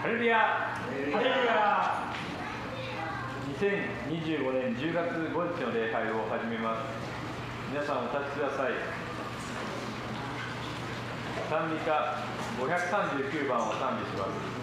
ハレルヤハレルヤ。2025年10月5日の礼拝を始めます。皆さんお立ちください。賛美歌539番を賛美します。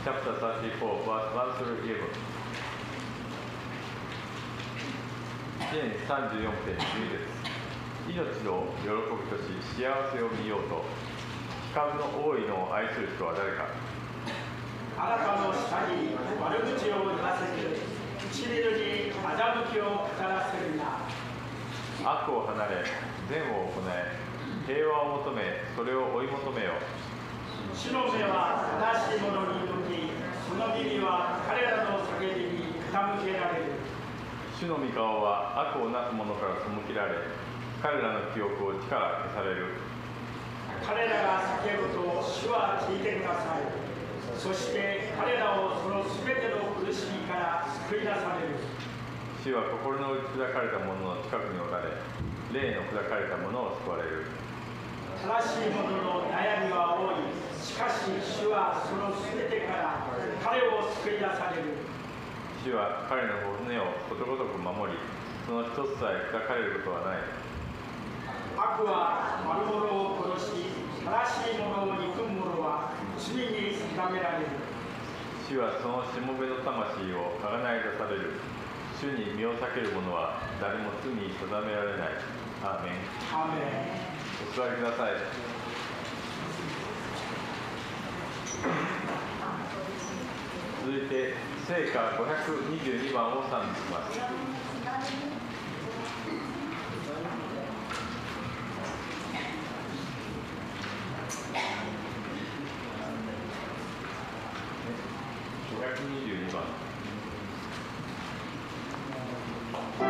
Chapter 34, verse 1 through 11。支援34編10です。命の喜びとし、幸せを見ようと、光の多いのを愛する人は誰か。あなたの下に悪口を言わせて、唇に欺きを語らせるな。悪を離れ、善を行え、平和を求め、それを追い求めよ。主の目は正しい者に向き、その耳は彼らの叫びに傾けられる。主の御顔は悪をなす者から背けられ、彼らの記憶を地から消される。彼らが叫ぶと主は聞いてください。そして彼らをそのすべての苦しみから救い出される。主は心の打ち砕かれた者の近くにおられ、霊の砕かれた者を救われる。正しい者の悩みは多い。しかし主はそのすべてから彼を救い出される。主は彼の骨をことごとく守り、その一つさえ砕かれることはない。悪は悪者を殺し、正しい者を憎む者は罪に定められる。主はそのしもべの魂をあがない出される。主に身を避ける者は誰も罪に定められない。アーメン。アーメン。お座りください。続いて聖歌522番を賛美します。522番。主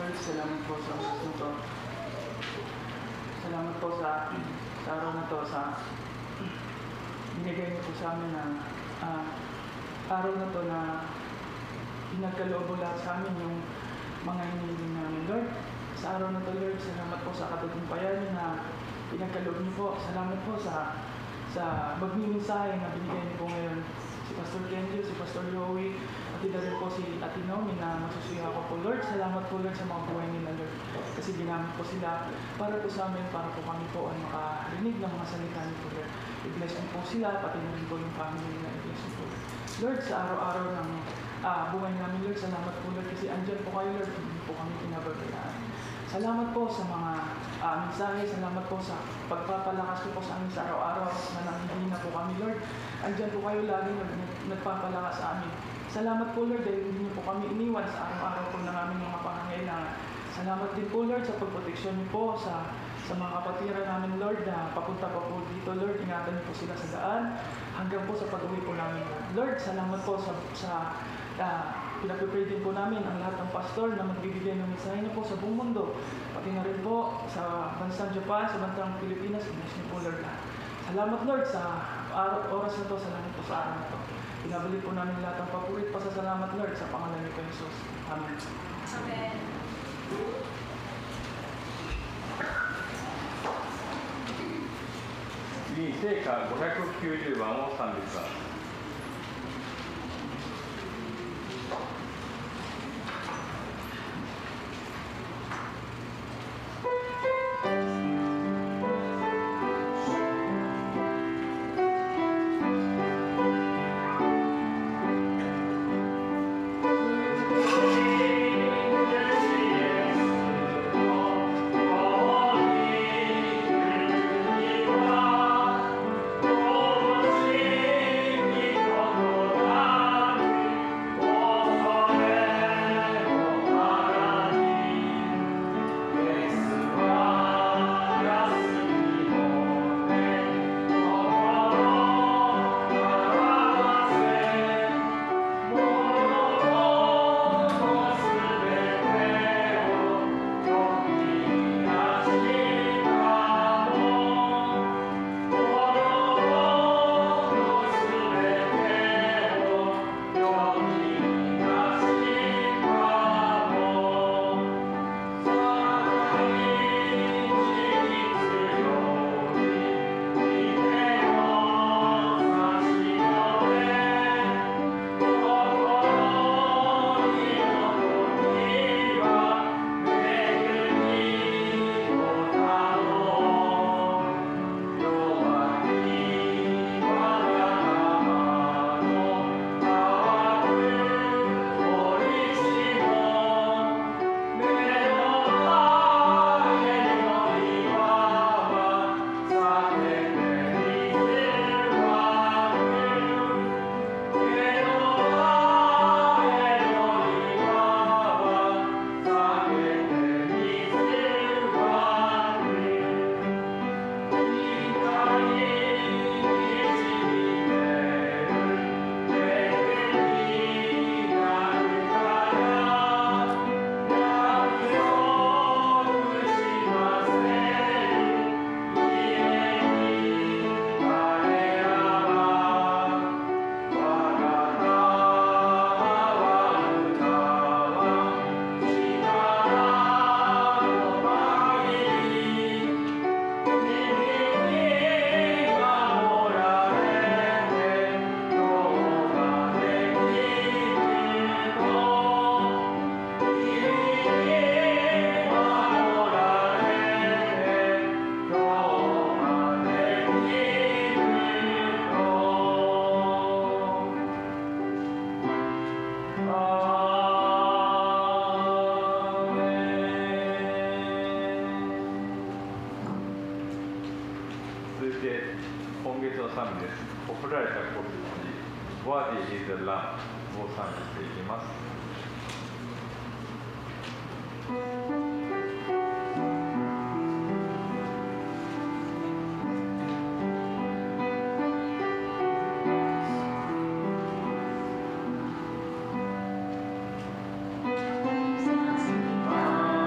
Lord, salamat po sa oras na to. Salamat po sa araw na to, sa binigay niyo po sa amin na araw na to na pinagkaloob lahat sa amin yung mga hinihiling namin, Lord. Sa araw na to, Lord, salamat po sa katagumpayan na pinagkaloob niyo po. Salamat po sa magmimensahe na binigay niyo po ngayon. Si Pastor Kenjo, si Pastor Joey, at rin po si Ate Naomi na masusuya ko po, Lord. Salamat po, Lord, sa mga buhay nila, Lord. Kasi ginamit po sila para po sa amin, para po kami po ay makarinig ng mga salita niyo po, Lord. I-bless niyo po sila, pati na rin po yung family nila. I-bless niyo po, Lord, sa araw-araw ng buhay namin, Lord. Salamat po, Lord, kasi andyan po kayo, Lord. Hindi po kami pinababayaan. Salamat po sa mga mensahe. Salamat po sa pagpapalakas po sa amin sa araw-araw na nanghihina po kami, Lord. Andyan po kayo lagi nagpapalakas sa amin. Salamat po, Lord, dahil hindi niyo po kami iniwan sa araw-araw po ng aming mga pangangailangan. Salamat din po, Lord, sa pagproteksyon niyo po sa mga kapatiran namin, Lord, na papunta pa po dito, Lord. Ingatan niyo po sila sa daan hanggang po sa pag-uwi po namin, Lord. Lord, salamat po sa pinag-pray din po namin ang lahat ng pastor na magbibigay ng mensahe niyo po sa buong mundo. Pati na rin po sa bansang Japan, sa bansang Pilipinas. Bless niyo po, Lord. Salamat, Lord, sa oras na to. Salamat po sa araw na to. Pinabalik po namin lahat ng papurit. Pasasalamat, Lord, sa pangalan ni Jesus. Amen. Amen. 次に聖歌590番を賛美します。今月の賛美です。送られた子羊、Worthy is the Lambを賛美していきます。Thank you.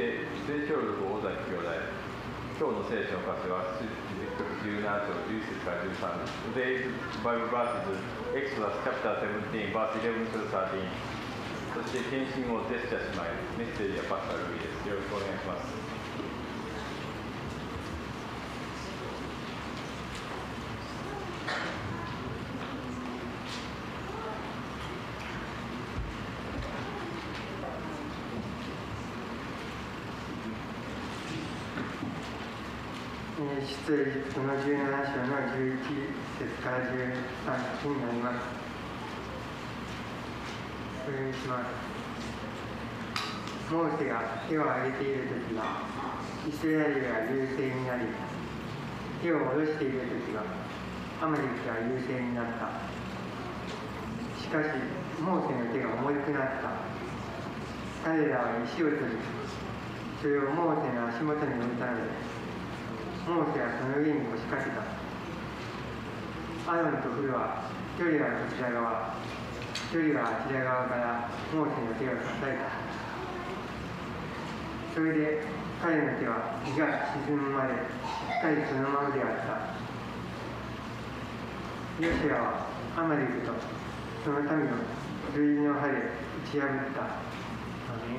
して聖書録大崎兄弟、今日の聖書の箇所は17章11節から13節。Today's Bible verse is Exodus chapter 17 verse 11 to 13。そして献身をジェスチャー姉妹、メッセージはパスタルビーです。よろしくお願いします。出エジプトの17章の11節から13節になります。お読みします。モーセが手を挙げているときは、イスラエルが優勢になり、手を下ろしているときは、アマレクが優勢になった。しかし、モーセの手が重くなった。彼らは石を取り、それをモーセの足元に置いたのです。モーセはその上に押しかけた。アロンとフルは、一人はこちら側、一人はあちら側からモーセの手を支えた。それで彼の手は日が沈むまでしっかりそのままであった。ヨシュアはアマレクとその民を剣の刃で打ち破った。アメン。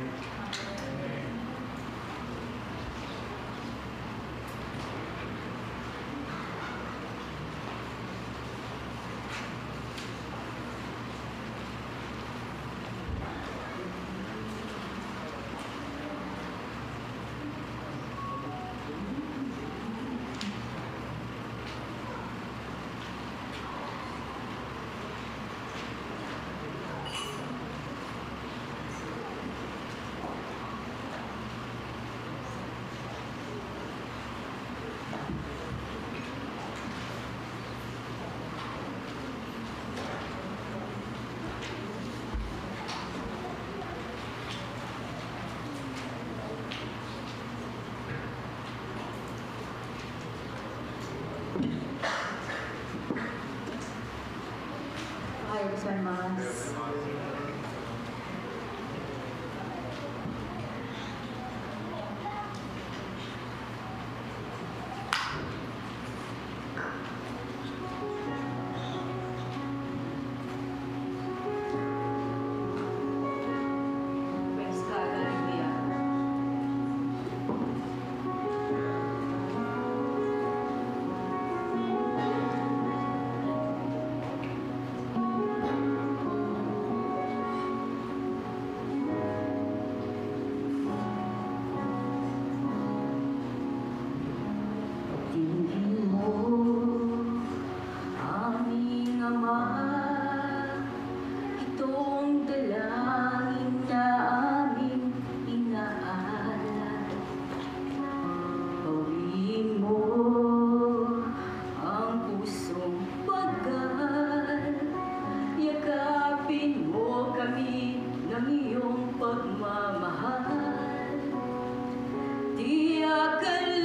おはようございます。Di akalain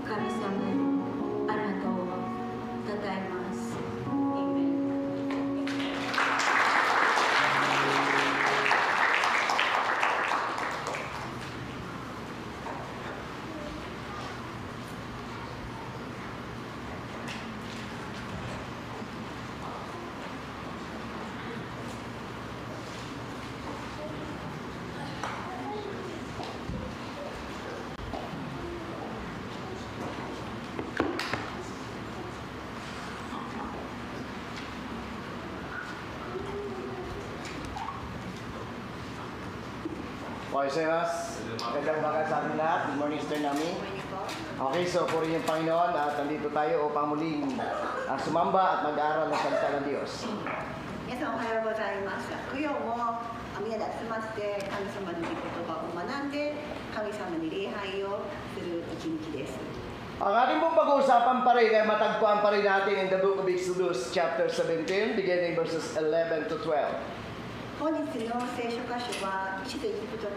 神様のあなたをたたえます。Okay, Seras. Magandang umaga sa ating lahat. Good morning, Sister Nami. Okay, so purihin yung Panginoon at nandito tayo upang muling sumamba at mag-aaral ng salita ng Diyos. 皆さんおはようございます。供養もみんなで集まって神様の御言葉を学んで神様に礼拝をする一日です。 Ang ating pong pag-uusapan pa rin ay matagpuan pa rin natin in the book of Exodus chapter 17 beginning verses 11 to 12. 本日の聖書箇所は使徒エジプト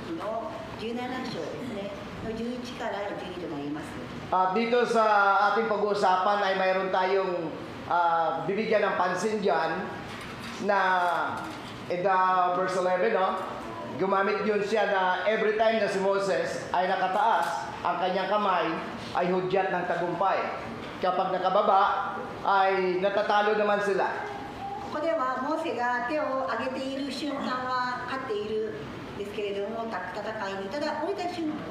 記の17章ですねの11から12となります。 At dito sa ating pag-uusapan ay mayroon tayong bibigyan ng pansin dyan na in the verse 11, no? Gumamit yun siya na every time na si Moses ay nakataas, ang kanyang kamay ay hudyat ng tagumpay. Kapag nakababa, ay natatalo naman sila. ここではモーセが手を上げている瞬間は勝っているんですけれども戦いにただ降りた瞬間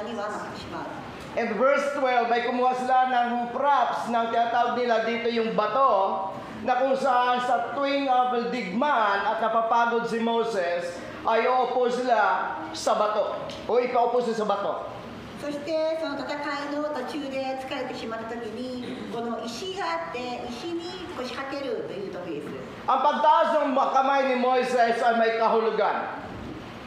には負けてしまう。 In verse 12 ay kumuha sila ng props ng tinatawag nila dito yung bato na kung saan sa tuwing digmaan at napapagod si Moses ay uupo sila sa bato o ipaupo sila sa bato. そしてその戦いの途中で疲れてしまった時にこの石があって石に腰掛けるという時です。 Ang pagtaas ng kamay ni Moises ay may kahulugan.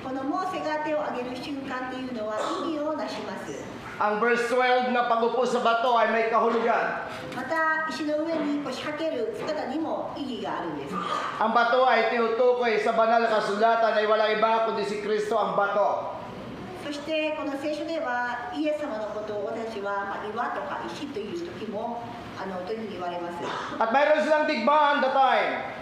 このモーセが手を上げる瞬間というのは意味をなします。 Ang verse 12 na pag-upo sa bato ay may kahulugan. また石の上に腰掛ける姿にも意義があるんです。 Ang bato ay tinutukoy sa banal na kasulatan ay walang iba kundi si Kristo ang bato. そしてこの聖書ではイエス様のことを私は岩とか石という時もというふうに言われます。 At mayroon silang digmaan that time.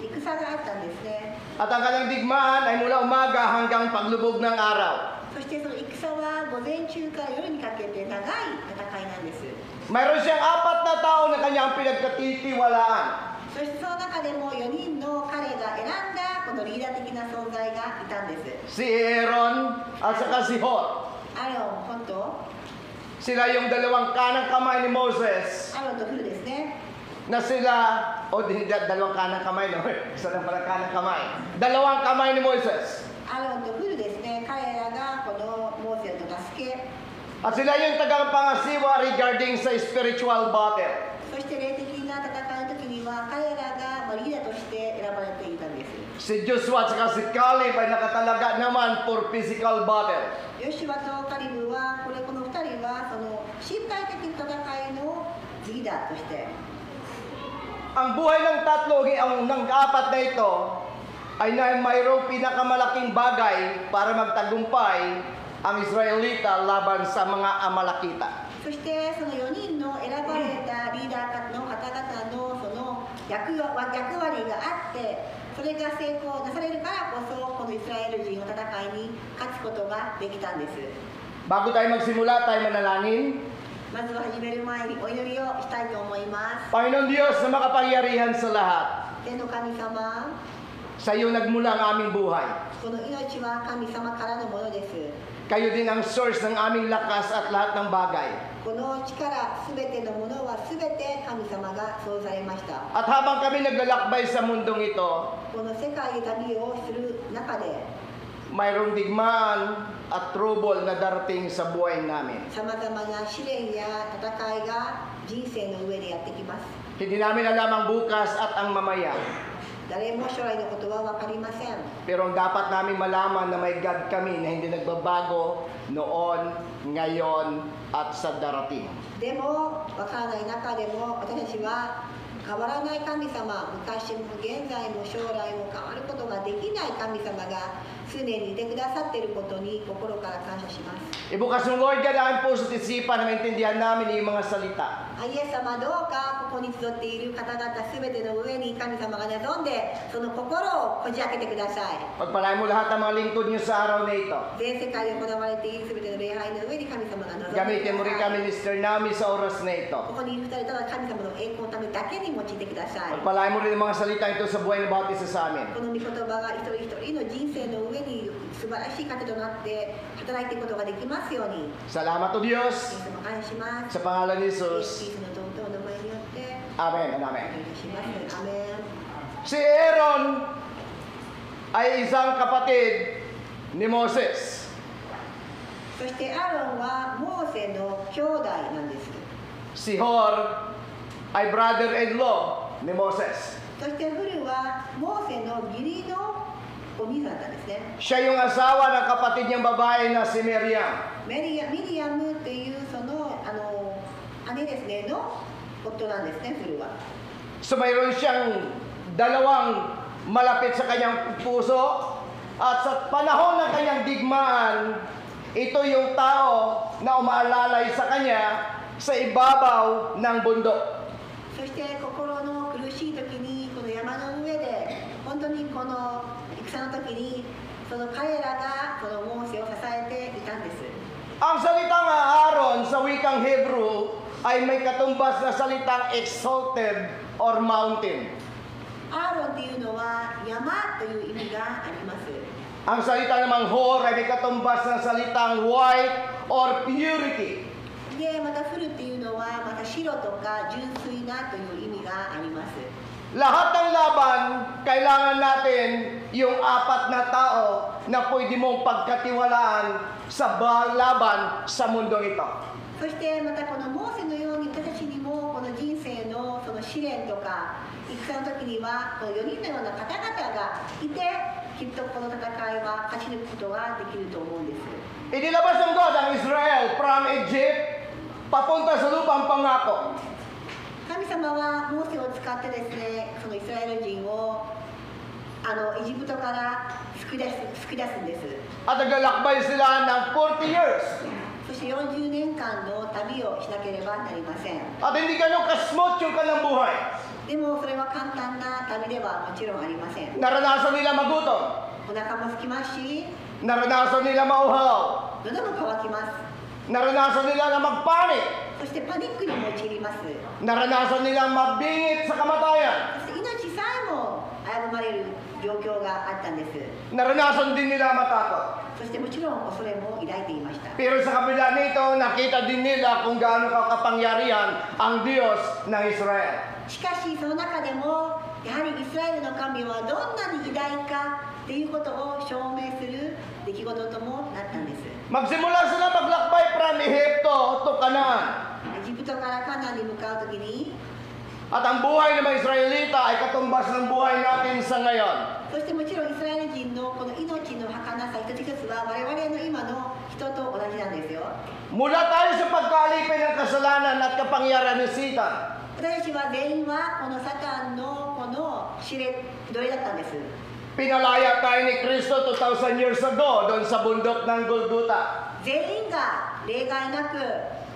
戦があったんですね。 At ang kanilang digmaan ay mula umaga hanggang paglubog ng araw. そしてその戦は午前中から夜にかけて長い戦いなんです。 Mayroon siyang 4 na tao na kanyang pinagkatitiwalaan. そしてその中でも4人の彼が選んだこのリーダー的な存在がいたんです。 Si Aaron at saka si Hor. アロン、本当 Sila yung dalawang kanang kamay ni Moses アロンとフルですね。 na sila, hindi, dalawang kanang kamay, no? Isa lang pala kanang kamay. Dalawang kamay ni Moses. アロンとフルですね。彼らがこのモーセの助け、 At sila yung tagapangasiwa regarding sa spiritual battle. そして霊的な戦いの時には彼らがリーダーとして選ばれていたんです。 Si Joshua at saka si Caleb ay nakatalaga naman for physical battle. ヨシュアとカリブはこの2人はその身体的戦いのリーダーとして Ang buhay ng tatlo, ng 4 na ito, ay mayroong pinakamalaking bagay para magtagumpay ang Israelita laban sa mga Amalekita. そしてその4人の選ばれたリーダーの方々のその役割があってそれが成功なされるからこそこのイスラエル人の戦いに勝つことができたんです。 Bago tayo magsimula, tayo manalangin. まずは始める前にお祈りをしたいと思います。 Panginoon Diyos na makapangyarihan sa lahat, 天の神様、 sa iyo nagmula ang aming buhay. この命は神様からのものです。 Kayo din ang source ng aming lakas at lahat ng bagay. この力、すべてのものはすべて神様が創されました。 At habang kami naglalakbay sa mundong ito, この世界で旅をする中で mayroong digmaan at trouble na darating sa buhay namin. さまざまな試練や戦いが人生の上でやってきます。 Hindi namin alam ang bukas at ang mamaya. 誰も将来のことは分かりません。 Pero ang dapat namin malaman na may God kami na hindi nagbabago noon, ngayon, at sa darating. でも分からない中でも私たちは変わらない神様、昔も現在も将来も変わることができない神様が常にいてくださっていることに心から感謝します。 Ibukas mo, Lord God, ang puso at isipan na maintindihan namin yung mga salita. イエス様、どうかここに集っている方々すべての上に神様が望んで、その心をこじ開けてください。 Pagpalain mo lahat ng mga lingkod niyo sa araw na ito. 全世界で行われているすべての礼拝の上に神様が望んでくだ Gamitin mo rin さ kami, い。 Mr. Nami, sa oras na ito. ここにいる二人ただ神様の栄光のためだけに用いてください。 Pagpalain mo rin ang mga salita ito sa buhay ng bawat isa sa amin. この御言葉が一人一人の人生の上に素晴らしい糧となって働いていくことができますように。 Salamat o イエ Diyos ス様感謝します。 sa pangalan ni イエス Jesus. の尊いお名前によって Amen and お Amen. 願いします。アメン。 Si Aaron ay isang kapatid ni Moses. そしてアロンはモーセの兄弟なんです。 Si Hor ay brother-in-law ni Moses. そしてフルはモーセの義理のお兄さんだったんですね。 Siya yung asawa ng kapatid niyang babae na si Miriam. ミリアムというその姉ですねの夫なんですね、フルは。 So mayroon siyang dalawang malapit sa kanyang puso at sa panahon ng kanyang digmaan, ito yung tao na umaalalay sa kanya sa ibabaw ng bundok. そして心の苦しい時にこの山の上で本当にこの戦の時にその彼らがこのモーセを支えていたんです。 Ang salitang Aaron sa wikang Hebrew ay may katumbas na salitang exalted or mountain. アーロンっていうのは山という意味があります。 Ang salita namang Hor ay may katumbas na salitang white or purity. でまたフルっていうのはまた白とか純粋なという意味があります。 Lahat ng laban, kailangan natin yung apat na tao na pwede mong pagkatiwalaan sa laban sa mundong ito. そしてまたこのモーセのように私たちにもこの人生のその試練とか戦の時にはこの4人のような方々がいてきっとこの戦いは勝ち抜くことができると思うんです。 Inilabas ng God ang Israel from Egypt papunta sa lupang pangako. 神様はモーセを使ってですね、そのイスラエル人をエジプトから救い出すんです。 At naglalakbay sila ng 40 years. そして40年間の旅をしなければなりません。 At hindi ganun kasmot yung kanilang buhay. でもそれは簡単な旅ではもちろんありません。 Naranasan nila magutom. お腹も空きますし、 Naranasan nila mauhaw. 喉も渇きます。 Naranasan nila na magpanik. そしてパニックに陥ります。 Naranasan nila mabingit sa kamatayan. そして命さえも危ぶまれる状況があったんです。 Naranasan din nila matakot. そしてもちろん恐れも抱いていました。 Pero sa kabila nito, nakita din nila kung gaano kapangyarihan ang Diyos ng Israel. しかしその中でもやはりイスラエルの神はどんなに偉大かということを証明する出来事ともなったんです。 Magsimula sila maglakbay from Ehipto to Canaan. エジプトからカナンに向かうときに、 At ang buhay ng mga Israelita ay katumbas ng buhay natin sa ngayon. そしてもちろんイスラエル人のこの命の儚さ一つ一つは我々の今の人と同じなんですよ。 Mula tayo sa pagkalipin ng kasalanan at kapangyarihan ni Satan. 私たちは全員はこのサタンのこの奴隷だったんです。 Pinalaya tayo ni Kristo 2,000 years ago doon sa bundok ng Golgota. 全員が例外なく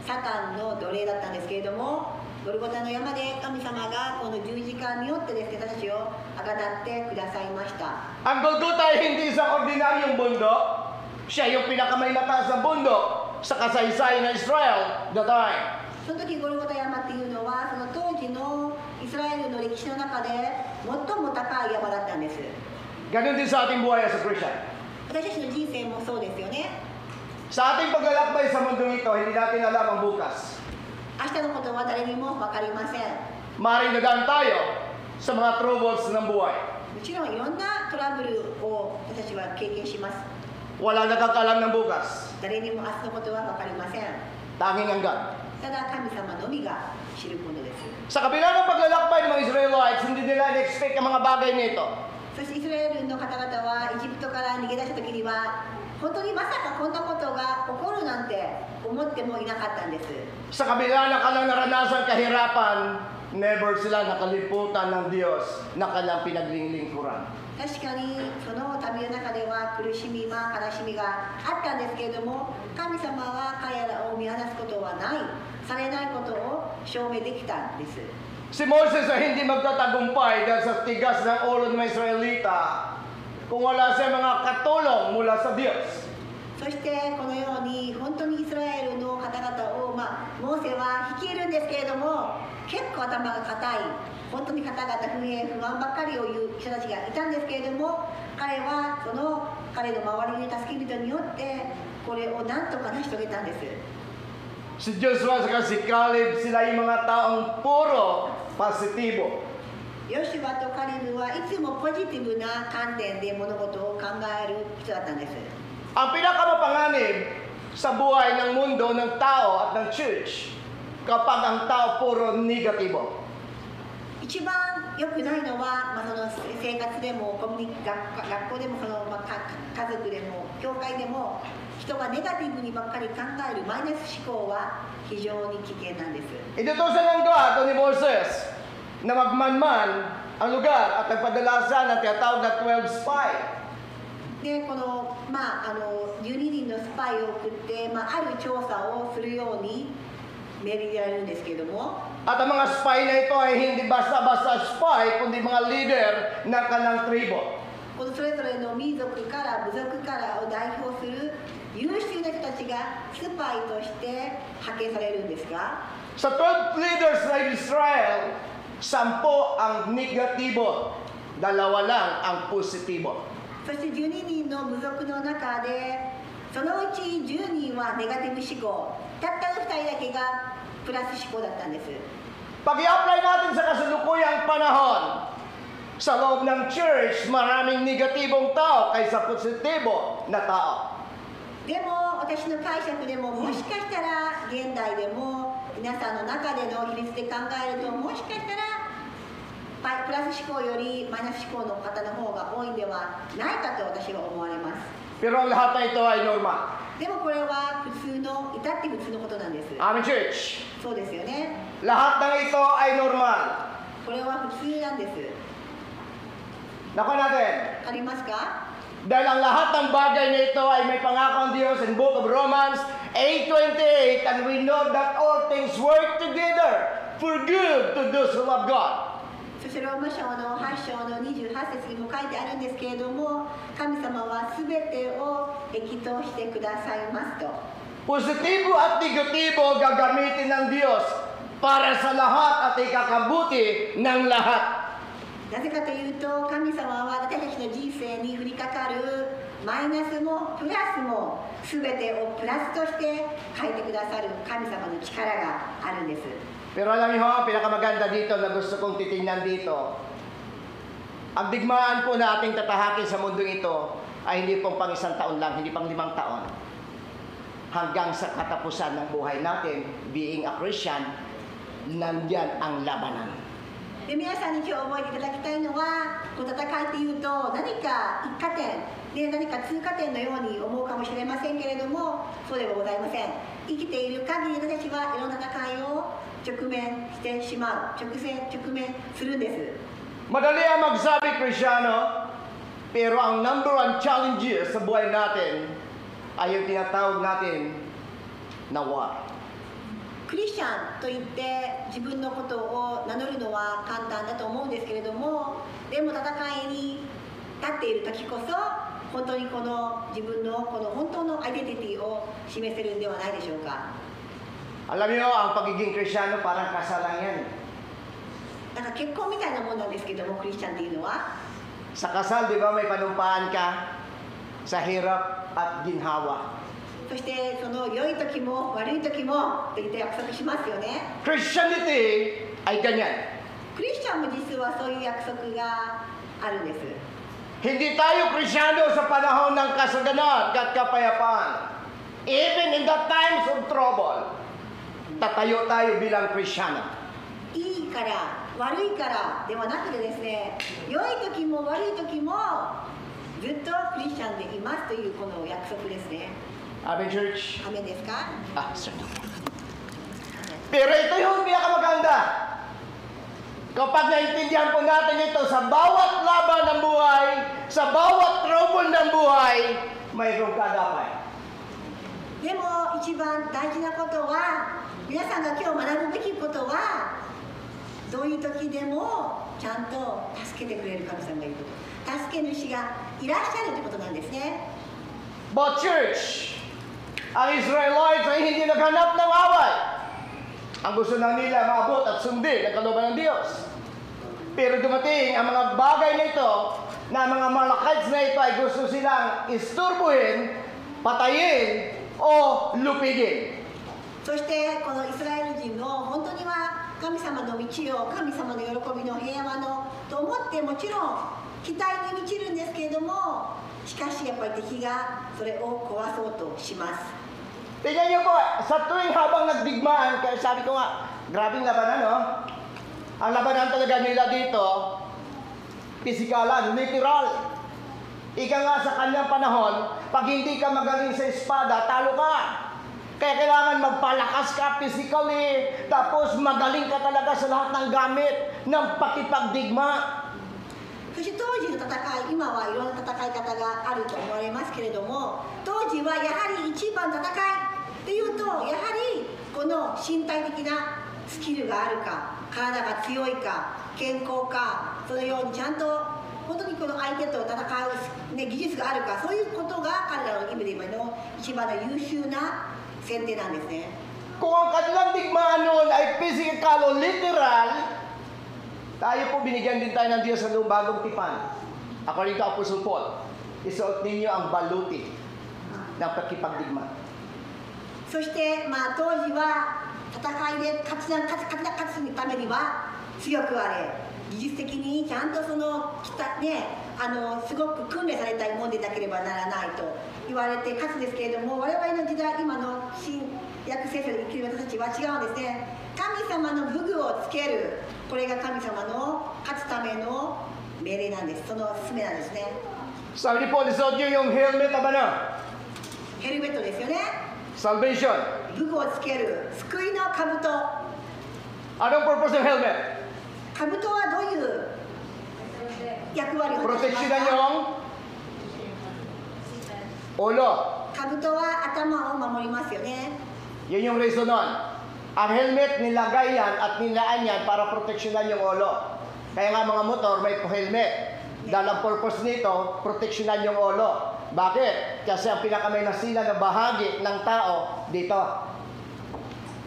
サタンの奴隷だったんですけれども、ゴルゴタの山で神様がこの十字架によってですね、私たちをあがなってくださいました。 Ang Golgota ay hindi isang ordinaryong bundok. Siya yung pinakamay mataas na bundok sa kasaysayan ng Israel that time. その時ゴルゴタ山っていうのはその当時のイスラエルの歴史の中で最も高い山だったんです。 Ganon din sa ating buhay as a Christian. 私たちの人生もそうですよね。 Sa ating paglalakbay sa mundong ito, hindi natin alam ang bukas. 明日のことは誰にも分かりません。 Maring nadaan tayo sa mga troubles ng buhay. もちろんいろんなトラブルを私たちは経験します。 Wala nakakalam ng bukas. 誰にも明日のことは分かりません。 Tanging ang God. ただ神様のみが知るものです。 Sa kabila ng paglalakbay ng mga Israelites, hindi nila in-expect ang mga bagay nito. そしてイスラエルの方々はエジプトから逃げ出した時には本当にまさかこんなことが起こるなんて思ってもいなかったんです。 Sa kabila ng kanilang naranasan kahirapan, never sila nakalimutan ng Diyos na kanilang pinaglilingkuran. 確かにその旅の中では苦しみ、悲しみがあったんですけれども、神様は彼らを見放すことはない、されないことを証明できたんです。 Si Moses ay hindi magtatagumpay dahil sa tigas ng ulo ng mga Israelita kung wala siya mga katulong mula sa Diyos. そしてこのように本当にイスラエルの方々を、モーセは率いるんですけれども、結構頭が固い、本当に方々不平不満ばっかりを言う人たちがいたんですけれども、彼はその彼の周りに助ける人によってこれを何とか成し遂げたんです。 Si Joshua at si Caleb, sila yung mga taong puro positibo. ヨシュアとカレブはいつもポジティブな観点で物事を考える人だったんです。 Ang pinakamapanganib sa buhay ng mundo, ng tao at ng church, kapag ang tao puro negatibo. 一番良くないのは、その生活でも学校でも家族でも教会でも人がネガティブにばっかり考えるマイナス思考は非常に危険なんです。 Inutusan ng God ni Moses na magmanman ang lugar at nagpadala siya ng tinatawag na 12 spy. でこの12人のスパイを送って、ある調査をするように命令られるんですけれども、 At ang mga spy na ito ay hindi basta-basta spy, kundi mga leader ng kanilang tribo. このそれぞれの民族から部族からを代表する優秀な人たちがスパイとして派遣されるんですが、 Sa 12 leaders ng Israel, 10 ang negatibo, 2 lang ang positibo. そして12人の部族の中でそのうち10人はネガティブ思考、たったの2人だけがプラス思考だったんです。 Pag i-apply natin sa kasalukuyang panahon, sa loob ng church, maraming negatibong tao kaysa positibo na tao. でも私の解釈でも、もしかしたら現代でも皆さんの中での比率で考えると、もしかしたらプラス思考よりマイナス思考の方の方が多いんではないかと私は思われます。 Pero ang lahat na ito ay normal. でもこれは普通の、至って普通のことなんです。 Amen, church. そうですよね。 Lahat ng ito ay normal. これは普通なんです。 Nako natin. わかりますか？ Dahil ang lahat ng bagay na ito ay may pangako ang Diyos in Book of Romans 8:28, and we know that all things work together for good to those who love God. そしてローマ書の8章の28節にも書いてあるんですけれども、神様はすべてを益としてくださいますと。 Positibo at negatibo gagamitin ng Diyos para sa lahat at ikakabuti ng lahat. なぜかというと、神様は私たちの人生に降りかかるマイナスもプラスもすべてをプラスとして書いてくださる神様の力があるんです。 Pero alam niyo ho, pinakamaganda dito na gusto kong titingnan dito, ang digmaan po na ating tatahakin sa mundong ito ay hindi pong pang 1 taon lang, hindi pang 5 taon. Hanggang sa katapusan ng buhay natin, being a Christian, nandyan ang labanan. で皆さんに今日覚えていただきたいのは、この戦いというと何か一過点で何か通過点のように思うかもしれませんけれども、そうではございません。生きている限り私たちはいろんな戦いを直面してしまう、直面するんです。 Madali ang magsabi Kristyano, pero ang number 1 challenge sa buhay natin ay yung tinatawag natin na war. クリスチャンといって自分のことを名乗るのは簡単だと思うんですけれども、でも戦いに立っている時こそ本当にこの自分のこの本当のアイデンティティを示せるんではないでしょうか。 Alam niyo, ang pagiging Kristyano parang kasalang yan. なんか結婚みたいなもんなんですけども、クリスチャンっていうのは Sa kasal, di ba, may panumpaan ka sa hirap at ginhawa. そしてその良い時も悪い時もと言って約束しますよね。 Christianity ay ganyan. クリスチャンも実はそういう約束があるんです。 Hindi tayo Kristyano sa panahon ng kasaganan at kapayapaan. Even in the times of trouble, tatayo tayo bilang Kristyano. いいから悪いからではなくてですね、良い時も悪い時もずっとクリスチャンでいますというこの約束ですね。 Amen, church? アメンですか？ Ah, sorry. Pero ito yung pinakamaganda. Kapag naintindihan po natin ito, sa bawat laban ng buhay, sa bawat trouble ng buhay, mayroong kagapay. でも一番大事なことは、皆さんが今日学ぶべきことは、どういう時でもちゃんと助けてくれる神様がいること、助け主がいらっしゃるということなんですね。 But church, ang Israelites ay hindi naghanap ng away. Ang gusto lang nila maabot at sundin ang kalooban ng Diyos. Pero dumating ang mga bagay na ito, na mga Amalekites na ito ay gusto silang isturbuhin, patayin, o lupigin. そしてこのイスラエル人の本当には神様の道を、神様の喜びの平和のと思ってもちろん期待に満ちるんですけれども、しかしやっぱり敵がそれを壊そうとします。 Tingnan niyo po, sa tuwing habang nagdigmaan, kaya sabi ko nga, grabing labanan, no? Ang labanan talaga nila dito, pisikalan, literal. Ika nga sa kanyang panahon, pag hindi ka magaling sa espada, talo ka. Kaya kailangan magpalakas ka physically, tapos magaling ka talaga sa lahat ng gamit ng pakipagdigma. そして当時の戦い、今はいろんな戦い方があると思われますけれども、当時はやはり一番戦いっていうと、やはりこの身体的なスキルがあるか、体が強いか、健康か、そのようにちゃんと本当にこの相手と戦う、ね、技術があるか、そういうことが彼らの意味で今の一番の優秀な選定なんですね。 Kung ang kanilang digmaan noon ay physical o literal, tayo po binigyan din tayo ng Diyos sa bagong tipan. According to Apostle Paul, isuot ninyo ang baluti ng pakipagdigma. そして、当時は戦いで勝つためには強くあれ、技術的にちゃんとそのすごく訓練されたものでなければならないと言われて勝つんですけれども、我々の時代、今の新約聖書で生きる私たちは違うんですね。神様の武具をつける、これが神様の勝つための命令なんです。その勧めなんですね。 Sabi ni Paul, isuot nyo yung helmet na ba na? ヘルメットですよね。 Salvation. 武具をつける、救いの兜。 Anong purpose ng helmet? 兜はどういう役割を果たします Proteksyonan か？ yung ulo. 兜は頭を守りますよね。 Yun yung reason nun. Ang helmet, nilagay yan at nilaan yan para proteksyonan yung ulo. Kaya nga mga motor may helmet. Dahil ang purpose nito, proteksyonan yung ulo. Bakit? Kasi ang pinakamay nasila na bahagi ng tao dito.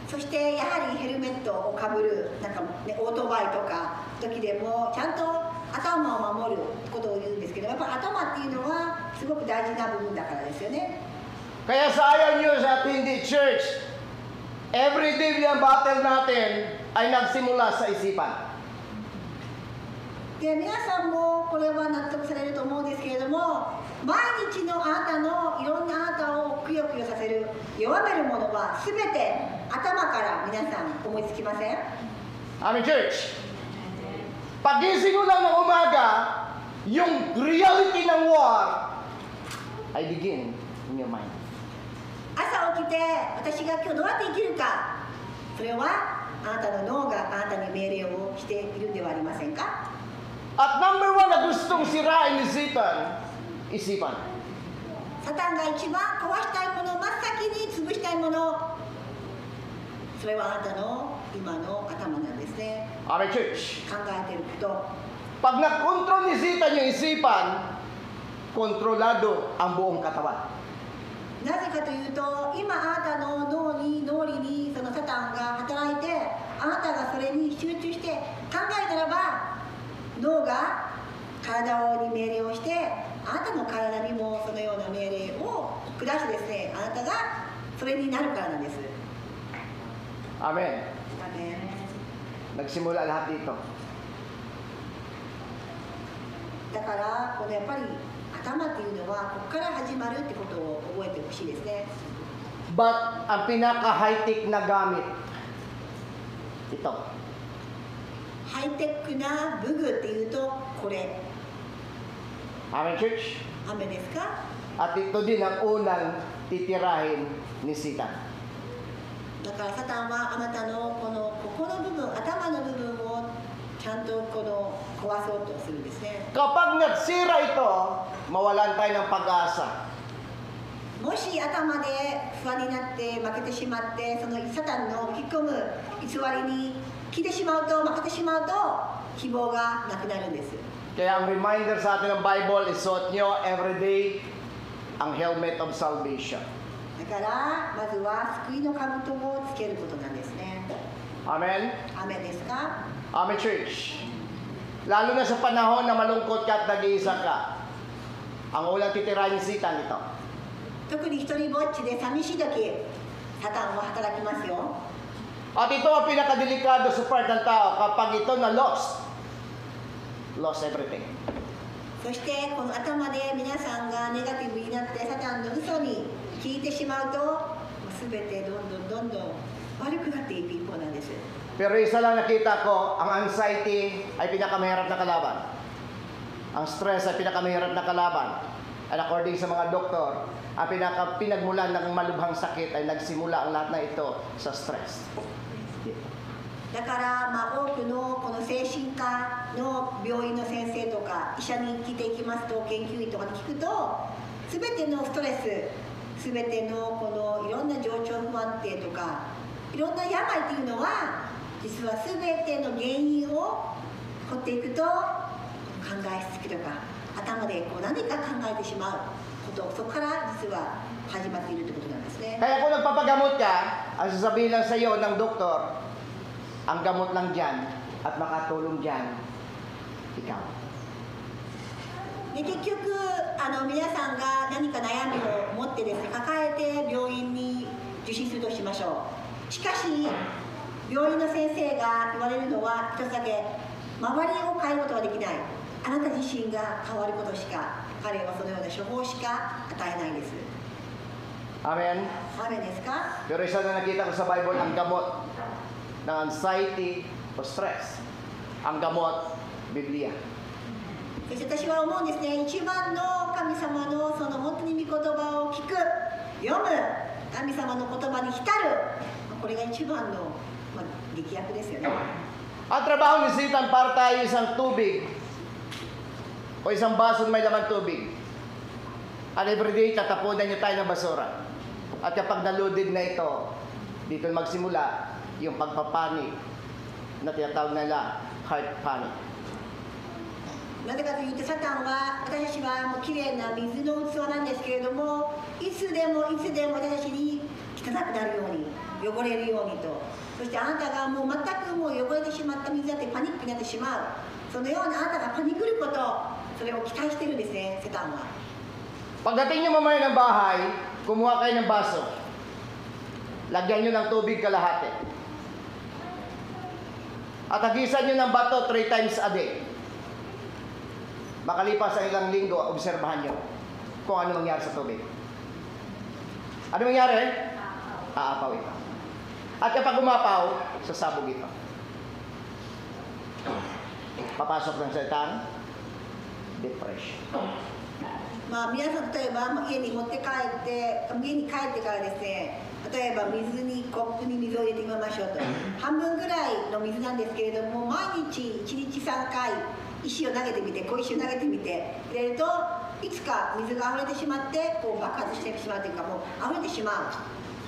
そしてやはりヘルメットをかぶる、なんか、ね、オートバイとか時でもちゃんと頭を守ることを言うんですけど、やっぱ頭っていうのはすごく大事な部分だからですよね。 Kaya sa ayaw nyo sa hindi church, everyday yung battle natin ay nagsimula sa isipan. で皆さんもこれは納得されると思うんですけれども、毎日のあなたのいろんなあなたをくよくよさせる、弱めるものは全て頭から皆さん思いつきません？ Amen, church. Pagising mo lang ng umaga, yung reality ng war ay begin in your mind. 朝起きて私が今日どうやって生きるか、それはあなたの脳があなたに命令をしているんではありませんか？ At number one na gustong sirain ni Satan, isipan. サタンが一番壊したいもの、真っ先に潰したいもの、それはあなたの今の頭なんですね。 Amen, church. 考えていること。 Pag nakontrol ni Satan yung isipan, kontrolado ang buong katawan. なぜかというと、今あなたの脳裏にそのサタンが働いて、あなたがそれに集中して考えたらば、脳が体に命令をして、あなたの体にもそのような命令を下してですね、あなたがそれになるからなんです。 Amen. アメン。 Nagsimula lahat dito. だからこのやっぱり頭っていうのはここから始まるってことを覚えてほしいですね。 But ang pinaka-high-tech na gamit, ito. ハイテックな武具っていうとこれ。 Amen, church. 雨ですか？ At ito din ang unang titirahin ni Satan. だからサタンはあなたのここの部分、頭の部分をちちゃんとこの壊そうとするんですね。 Kapag nagsira ito, mawalan tayo ng pag-asa. もし頭で不安になって負けてしまって、そのサタンの吹き込む偽りに来てしまうと、負けてしまうと希望がなくなるんです。 Kaya ang reminder sa atin ng Bible, isuot nyo everyday ang helmet of salvation. だからまずは救いの兜をつけることなんですね。 Amen? アーメンですか？ Amen, church. Lalo na sa panahon na malungkot ka at nag-iisa ka, ang unang titirahin si Satan ito. 特に一人ぼっちで寂しい時、サタンは働きますよ。 At ito ang pinakadelikado sa part ng tao kapag ito na lost everything. そしてこの頭で皆さんがネガティブになってサタンの嘘に聞いてしまうと、全てどんどん悪くなっていく一方なんです。 Pero isa lang nakita ko, ang anxiety ay pinakamahirap na kalaban. Ang stress ay pinakamahirap na kalaban. And according sa mga doktor, ang pinagmulan ng malubhang sakit ay nagsimula ang lahat na ito sa stress. だから多くのこの精神科の病院の先生とか医者に聞いていきますと、研究員とかに聞くと、全てのストレス、全てのこのいろんな情緒不安定とかいろんな病っていうのは、実は全ての原因を掘っていくと、考えすぎとか頭でこう何か考えてしまうこと、そこから実は始まっているということなんですね。 Kaya kung nagpapagamot ka, ang sasabihin lang sa iyo ng doktor, ang gamot lang dyan at makatulong dyan, ikaw. で結局皆さんが何か悩みを持ってですね、抱えて病院に受診するとしましょう。しかし病院の先生が言われるのは一つだけ、周りを変えることはできない、あなた自身が変わることしか、彼はそのような処方しか与えないんです。 Amen? アーメンですか？ Pero isa na nakita ko sa Bible, ang gamot ng anxiety o stress. Ang gamot, Biblia. そして私は思うんですね、一番の神様のその本当に御言葉を聞く、読む、神様の言葉に浸る、これが一番の、力薬ですよね。 Ang trabaho ni Satan para tayo isang tubig o isang baso may laman tubig. At everyday tatapunan niyo tayo ng basura. At kapag naludid na ito, dito magsimula yung pagpapanik na tinatawag nila heart panic. なぜかというと、サタンは私たちはもうきれいな水の器なんですけれども、いつでも私たちに汚くなるように、汚れるようにと、そしてあなたがもう全くもう汚れてしまった水だってパニックになってしまう、そのようなあなたがパニクること、それを期待してるんですね、サタンは。 Pagdating niyo mamaya ng bahay, kumuha kayo ng baso. Lagyan niyo ng tubig kalahati. At hagisan niyo ng bato 3 times a day. Makalipas ang ilang linggo, obserbahan niyo kung ano mangyari sa tubig. Ano mangyari? Aapaw ito. At kapag umapaw, sasabog ito. Papasok ng salitang depression. 皆さん、例えば家に持って帰って、家に帰ってからですね、例えばコップに水を入れてみましょうと、半分ぐらいの水なんですけれども、毎日1日3回石を投げてみて、小石を投げてみて入れると、いつか水が溢れてしまってこう爆発してしまうというか、もう溢れてしまう、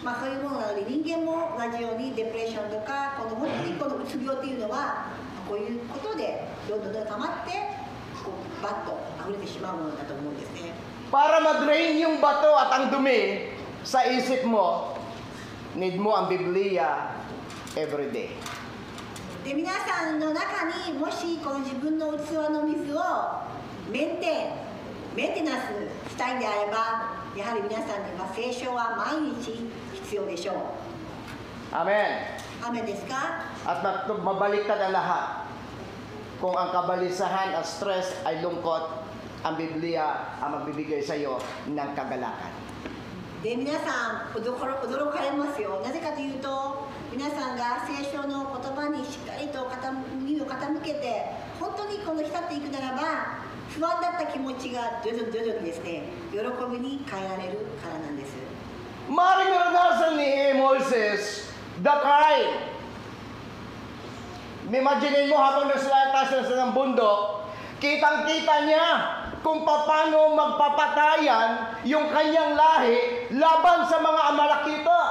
そういうものなので、人間も同じようにデプレッションとか、この本当にこのうつ病というのはこういうことでどんどん溜まってこうバッと溢れてしまうものだと思うんですね。 Para ma-drain yung bato at ang dumi sa isip mo, need mo ang Biblia every day. で皆さんの中にもしこの自分の器の水をメンテナンスしたいんであれば、やはり皆さんには聖書は毎日必要でしょう。 Amen. アーメンですか？ At mabaliktad ang lahat. Kung ang kabalisahan at stress ay lungkot, ang Biblia ang magbibigay sa iyo ng kagalakan. で皆さん驚かれますよ。なぜかというと、皆さんが聖書の言葉にしっかりと耳を傾けて、本当にこの浸っていくならば、不安だった気持ちが徐々にですね、喜びに変えられるからなんです。 Maring naranasan ni Moises the cry Imagine mo habang nasa taas ng bundok, kitang-kita niya kung paano magpapatayan yung kanyang lahi laban sa mga Amalekita.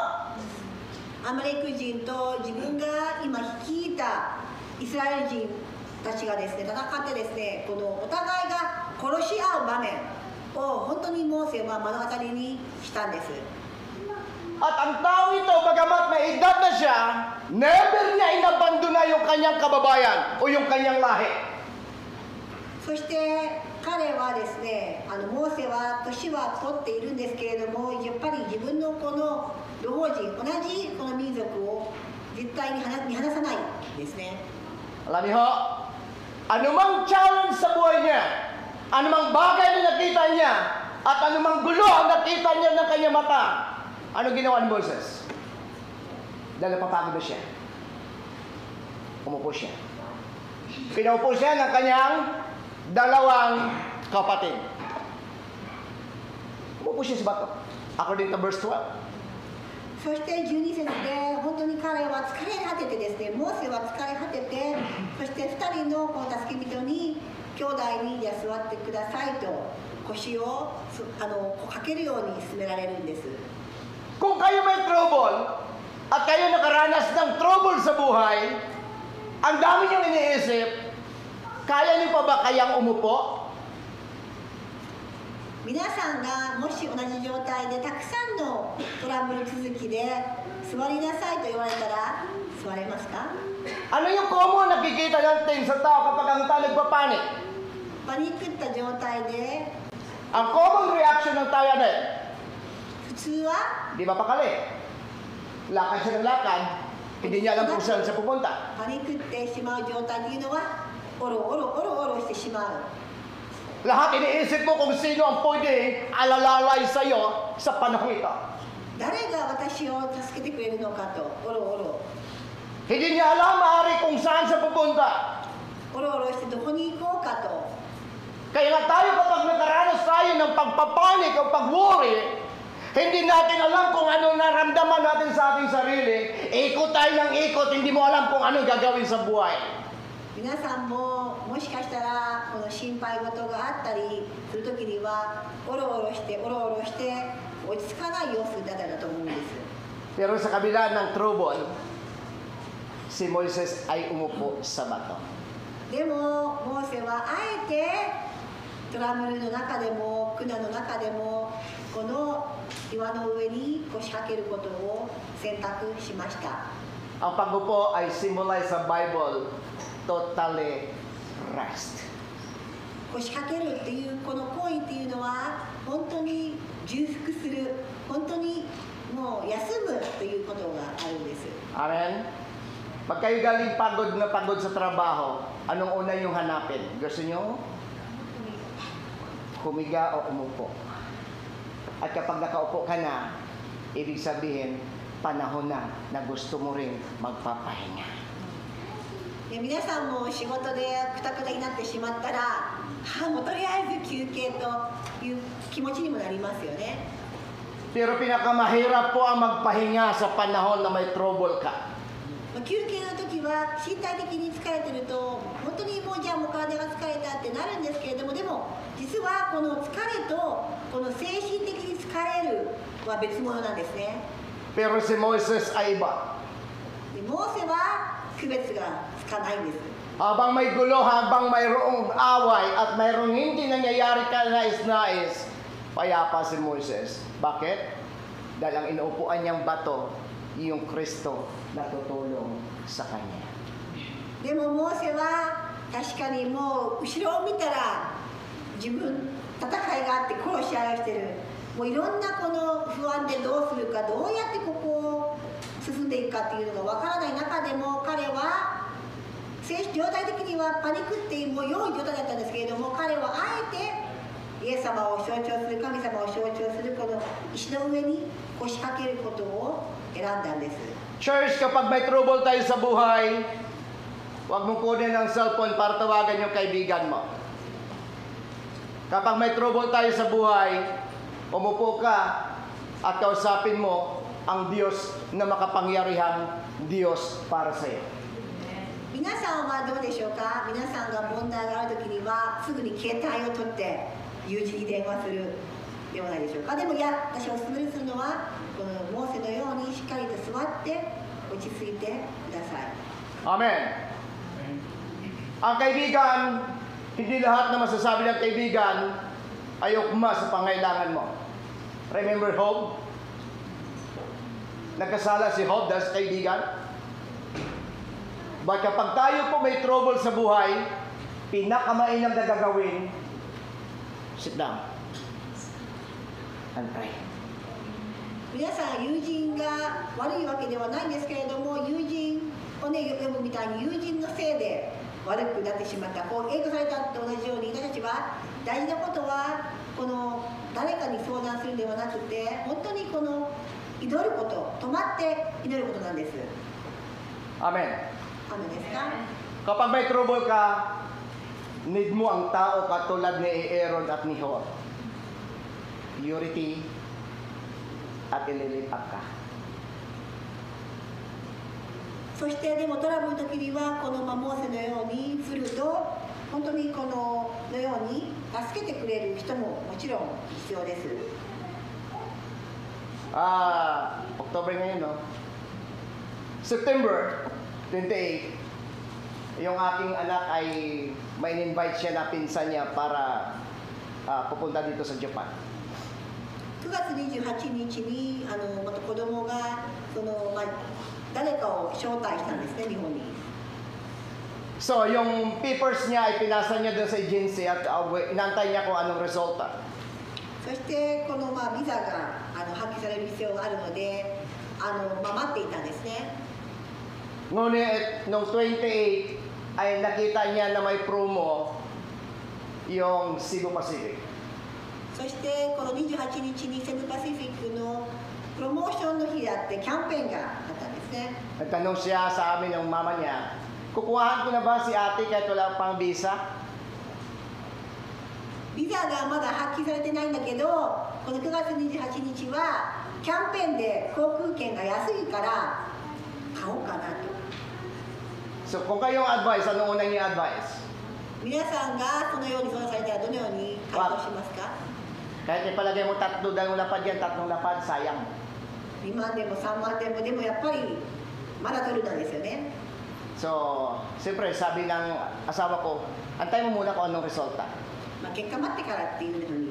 アマレク人と自分が今率いたイスラエル人たちがですね、戦ってですね、このお互いが殺し合う場面を本当にモーセは目の当たりにしたんです。 At ang tao ito, bagamat may edad na siya, never niya inabandona yung kanyang kababayan o yung kanyang lahi. そして彼はですね、モーセは年は取っているんですけれども、やっぱり自分のこの同人、同じこの民族を絶対に見放さないですね。 Alam niyo ho, anumang challenge sa buhay niya, anumang bagay na nakita niya, at anumang gulo ang nakita niya ng kanyang mata, ano ginawa ni Moses? Dahil napapagod na siya. Umupo siya. Pinaupo siya ng kanyang dalawang kapatid. Umupo siya sa bato. According to verse 12. そして12節で本当に彼は疲れ果ててですね、モーセは疲れ果てて、そして2人のこの助け人に兄弟にじゃあ座ってくださいと腰をかけるように勧められるんです。 Kung kayo may trouble, at kayo nakaranas ng trouble sa buhay, ang dami niyong iniisip, kaya niyo pa ba kayang umupo? 皆さんがもし同じ状態でたくさんのトラブル続きで座りなさいと言われたら座れますか？ Ano yung common nakikita natin sa tao kapag ang tao nagpapanik? パニックった状態で Ang common reaction ng tao yan, 普通は di ba pakali? Lakad siya ng lakad, hindi niya alam kung saan siya pupunta. パニックってしまう状態というのはおろおろおろおろしてしまう。 Lahat iniisip mo kung sino ang pwede alalalay sa'yo sa panahon ito. 誰が私を助けてくれるのかとおろおろ Hindi niya alam maaari kung saan siya pupunta. おろおろしてどこに行こうかと Kaya nga tayo kapag nakaranas tayo ng pagpapanik o pag-worry, hindi natin alam kung ano naramdaman natin sa ating sarili. Ikot tayo ng ikot, hindi mo alam kung ano gagawin sa buhay. 皆さんももしかしたらこの心配事があったりするときにはおろおろしておろおろして落ち着かない様子だったと思うんです。 Pero sa kabila ng trouble, si Moises ay umupo sa bato. でもモーセはあえてトラブルの中でも苦難の中でもこの岩の上に腰掛けることを選択しました。 Ang pag-upo ay symbolize sa Bible, totally rest. 腰掛けるっていうこの行為っていうのは本当に重複する、本当にもう休むということがあるんです。 Amen? Pag kayo galing pagod na pagod sa trabaho, anong una yung hanapin? Gusto nyo? Humiga o umupo. At kapag nakaupo ka na, ibig sabihin, panahon na gusto mo rin magpapahinga. で皆さんも仕事でくたくたになってしまったら、もうとりあえず休憩という気持ちにもなりますよね。 Pero pinakamahirap po ang magpahinga sa panahon na may trouble ka. 休憩の時は身体的に疲れてると本当にもうじゃあもう体が疲れたってなるんですけれども、でも実はこの疲れとこの精神的に疲れるは別物なんですね。 Pero si Moises ay iba. でモーセは区別がつかないんです。 Habang may gulo, habang mayroong away at mayroong hindi nangyayari ka nais-nais, payapa si Moises. Bakit? Dahil ang inuupuan niyang bato, yung Kristo na tutulong sa kanya. でもモーセは確かにもう後ろを見たら自分戦いがあって殺し合いをしてる、もういろんなこの不安でどうするか、どうやってここを進んでいくかっていうのがわからない中でも彼は精神状態的にはパニックっていうもう良い状態だったんですけれども、彼はあえてイエス様を象徴する、神様を象徴するこの石の上に腰掛けることを選んだんです。 Church, kapag may trouble tayo sa buhay, huwag mong kunin ang cellphone para tawagan yung kaibigan mo. Kapag may trouble tayo sa buhay, umupo ka at kausapin mo ang Diyos na makapangyarihang Diyos para sa iyo. 皆さんはどうでしょうか。皆さんが問題があるときにはすぐに携帯を取って友人に電話するではないでしょうか。でもいや、私お勧めするのはこのモーセのようにしっかりと座って落ち着いてください。 Amen. Ang kaibigan, hindi lahat na masasabi ng kaibigan ay ukma sa pangailangan mo. Remember Job? Nagkasala si Job dahil sa kaibigan. But kapag tayo po may trouble sa buhay, pinakamainam na gagawin, sit down and pray. 皆さん、友人が悪いわけではないんですけれども、友人をね、読むみたいに友人のせいで悪くなってしまった、こう影響されたと同じように、私たちは大事なことはこの誰かに相談するんではなくて、本当にこの祈ること、止まって祈ることなんです。 Amen. アメンですか。 Kapag may trouble ka, need mo ang tao katulad ni Aaron at ni Hor. Purity at ililipat ka. そしてでもトラブルの時にはこのモーセのようにすると、本当にこのように助けてくれる人ももちろん必要です。 October ngayon, no? September 28, yung aking anak ay may invite siya na pinsan niya para pupunta dito sa Japan. 9月28日にまた子供が誰かを招待したんですね、日本に。 So, yung papers niya ay pinasa niya doon sa agency at inantay niya kung anong resulta. そしてこのビザが発揮される必要があるので待っていたんですね。 Ngunit, noong 28, ay nakita niya na may promo yung Cebu Pacific. そしてこの28日にセブパシフィックのプロモーションの日であってキャンペーンがあったんですね。 Nagtanong siya sa amin ng mama niya, kukuhaan ko na ba si ate kahit wala pang visa? ビザがまだ発揮されてないんだけど、この9月28日はキャンペーンで航空券が安いから買おうかなと。 So, kung kayong advice, ano unang yung advice? 皆さんがそのように相談されたらどのように回答しますか？ Kahit ipalagay mo dalawang lapad yan, tatlong lapad, sayang. 2万でも3万でも、でもやっぱりまだ取るなんですよね。 So, siyempre, sabi ng asawa ko, antay mo muna kung anong resulta. 結果待ってからっていうふうに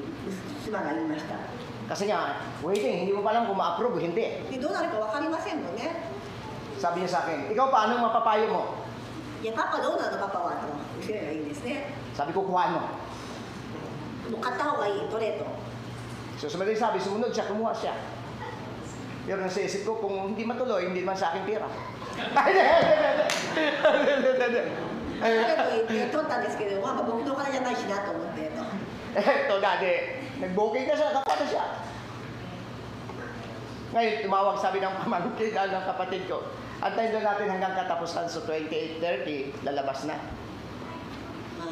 妻が言いました。 Kasi nga, waiting, hindi mo pa alam kung ma-approve o hindi. でどうなるか分かりませんもんね。 Sabi niya sa akin, ikaw pa, anong mapapayo mo? いや、パパどうなのパパはと教えればいいんですね。 Sabi ko, kuhaan mo. もう買った方がいい、取れと。 So, sumunod sabi, sumunod siya, kumuha siya. Pero nasa isip ko, kung hindi matuloy, hindi man sa akin pira. 取れと言って取ったんですけど、僕のお金じゃないしなと思ってと。 Eto, dati, nag-booking na siya, kapata siya. Ngayon, tumawag sabi ng pamangkin ng kapatid ko, antayin doon natin hanggang katapusan, so 28:30, lalabas na.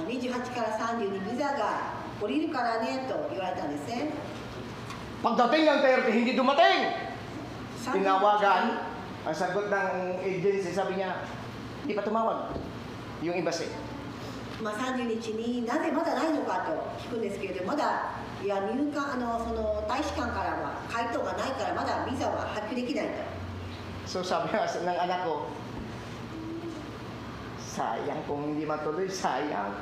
28から30にビザが降りるからねと言われたんですね。 Pagdating ng 30, hindi dumating! 30 Tinawagan, ang sagot ng agency, sabi niya, hindi pa tumawag. Yung embassy. 30日になぜまだないのかと聞くんですけれど、まだいや入管その大使館からは回答がないからまだビザは発給できないと。 So sabi nga ng anak ko, sayang kung hindi matuloy, sayang.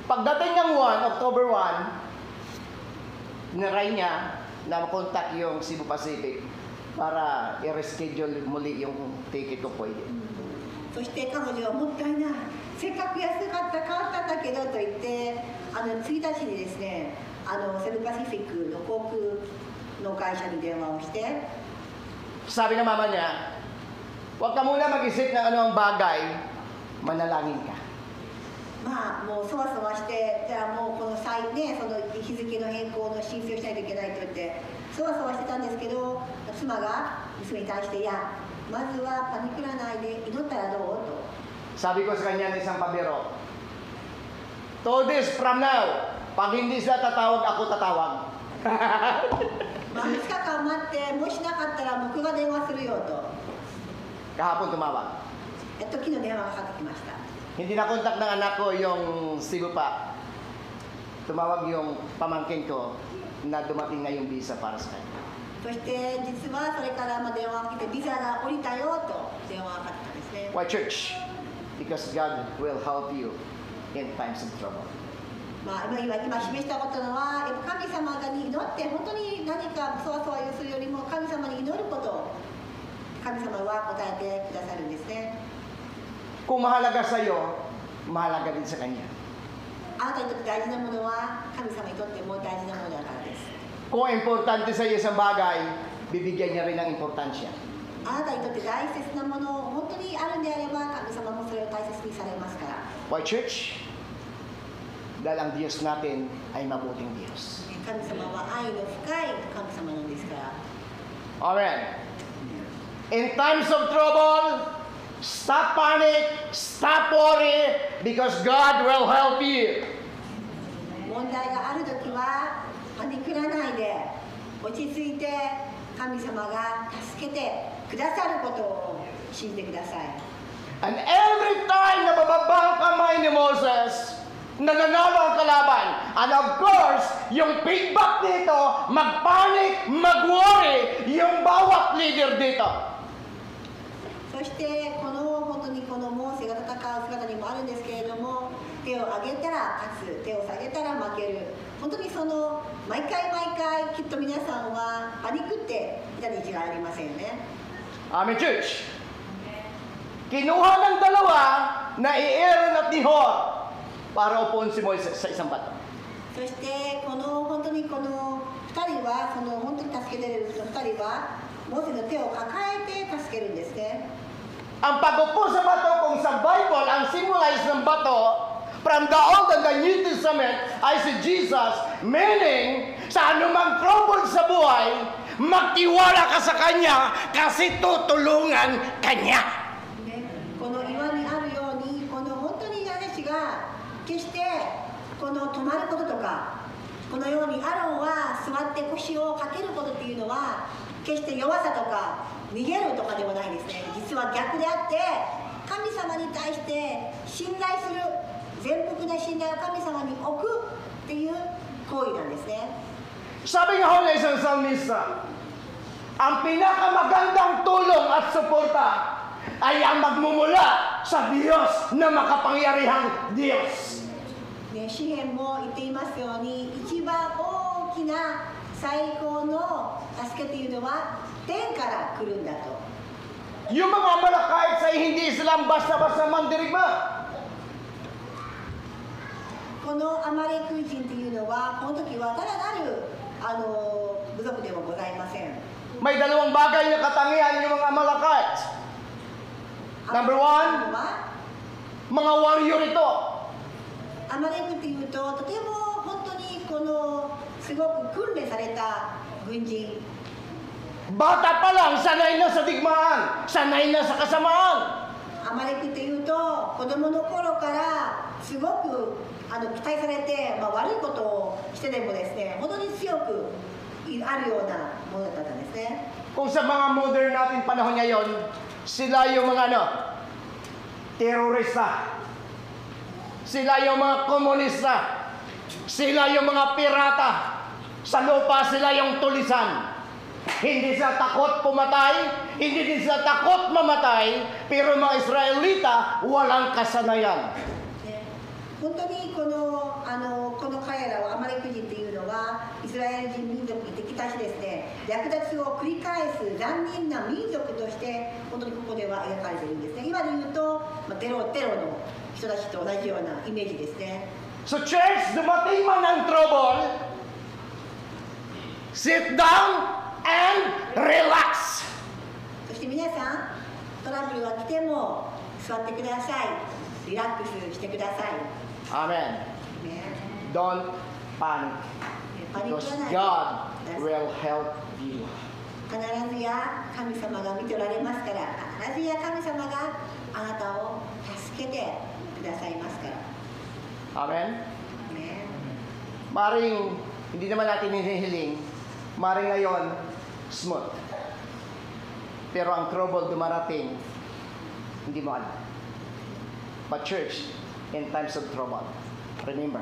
Pagdating ng October 1, niray niya na makontak yung Cebu Pacific para i-reschedule muli yung ticket ko pwede. そして彼女はもったいない、せっかく安かった買ったんだけどと言って1日にですねセブパシフィックの航空の会社に電話をして、 Sabi ng mama niya, huwag ka muna mag-isip ng ano ang bagay, manalangin ka. もうそわそわして、じゃあもうこのその日付の変更の申請をしないといけないと言ってそわそわしてたんですけど、妻が娘に対して、いやまずはパニクらないで祈ったらどうと。 Sabi ko sa kanya na isang pabiro, to this from now, pag hindi sila tatawag, ako tatawag. 2日間待って、もしなかったら僕が電話するよと。 Kahapon tumawag. 昨日電話がかかってきました。 Hindi na-contact ng anak ko yung Cebu pa. Tumawag yung pamangkin ko na dumating na yung visa para sa kanya. そして実はそれから電話が来てビザが降りたよと電話がかかってきたんですね。 Why church? Because God will help you in times of trouble. 今示したことのは神様が祈って本当に何かそわそわするよりも神様に祈ることを神様は答えてくださるんですね。 Kung mahalaga sa iyo, mahalaga din sa kanya. あなたにとって大事なものは神様にとっても大事なものだからです。 Kung importante sa iyo isang bagay, bibigyan niya rin ng importansya. あなたにとって大切なものを本当にあるんであれば神様もそれを大切にされますから。 Why church? Dahil ang Diyos natin ay mabuting Diyos. 神様は愛の深い神様なんですから。 Amen. In times of trouble, stop panic, stop worry, because God will help you. 問題があるときはパニクらないで落ち着いて神様が助けてくださることを信じてください。 And every time na bababa ang kamay ni Moses, nananalo ang kalaban. And of course, yung feedback dito, mag-panic, mag-worry, yung bawat leader dito. そしてこの本当にこのモーセが戦う姿にもあるんですけれども、手を上げたら勝つ、手を下げたら負ける、本当にその毎回毎回きっと皆さんはパニックっていたに違いありませんよね。 Amen, church. Kinuha ng dalawa na Aaron at ni Hor para upuin si Moises sa isang bato. そしてこの本当にこの2人はその本当に助けてる2人はモーセの手を抱えて助けるんですね。 Ang pag-upo sa bato, kung sa Bible, ang symbolize ng bato, from the Old and the New Testament, ay si Jesus, meaning, sa anumang trouble sa buhay, magtiwala ka sa Kanya kasi tutulungan Kanya. ね、この岩にあるようにこの本当に私が決してこの止まることとかこのようにアロンは座って腰をかけることっていうのは決して弱さとか逃げるとかでもないですね。実は逆であって神様に対して信頼する全幅な信頼を神様に置くっていう行為なんですね。 Sabi nga ho na isang salmista, ang pinakamagandang tulong at suporta ay ang magmumula sa Diyos na makapangyarihang Diyos. ね、詩篇も言っていますように一番大きな最高の助けというのは天から来るんだと。 Yung mga Amalekite ay hindi silang basta-basta mandirigma. このアマレク人というのはこの時はただなる部族でもございません。 May dalawang bagay na katangian yung mga Amalekite. Number one, mga warrior ito. アマレクというととても本当にこのすごく訓練された軍人。 Bata pa lang, sanay na sa digmaan, sanay na sa kasamaan. アマレクというと子供の頃からすごく期待されて、悪いことをしてでもですね、本当に強くあるようなものだったんですね。 Kung sa mga modern natin panahon ngayon, sila yung mga terorista. Sila yung mga komunista. Sila yung mga pirata. Sa lupa sila yung tulisan. Hindi sila takot pumatay, hindi din sila takot mamatay, pero mga Israelita walang kasanayan. 本当にこの彼らはアマレク人というのはイスラエル人民族に敵対してですね、略奪を繰り返す残忍な民族として本当にここでは描かれているんですね。今で言うと、テロの人たちと同じようなイメージですね。 So church, dumating man ang trouble, sit down and relax. そして皆さん、トラブルが来ても座ってください。リラックスしてください。 Amen. ね、 Don't panic. パニッ Because クはない。 God will help you. 必ずや神様が見ておられますから、必ずや神様があなたを助けてくださいますから。 Amen? ね、 Maring, hindi naman natin hinihiling, maring ngayon, smooth. Pero ang trouble dumarating, hindi mo alam. But church, in times of trouble, remember,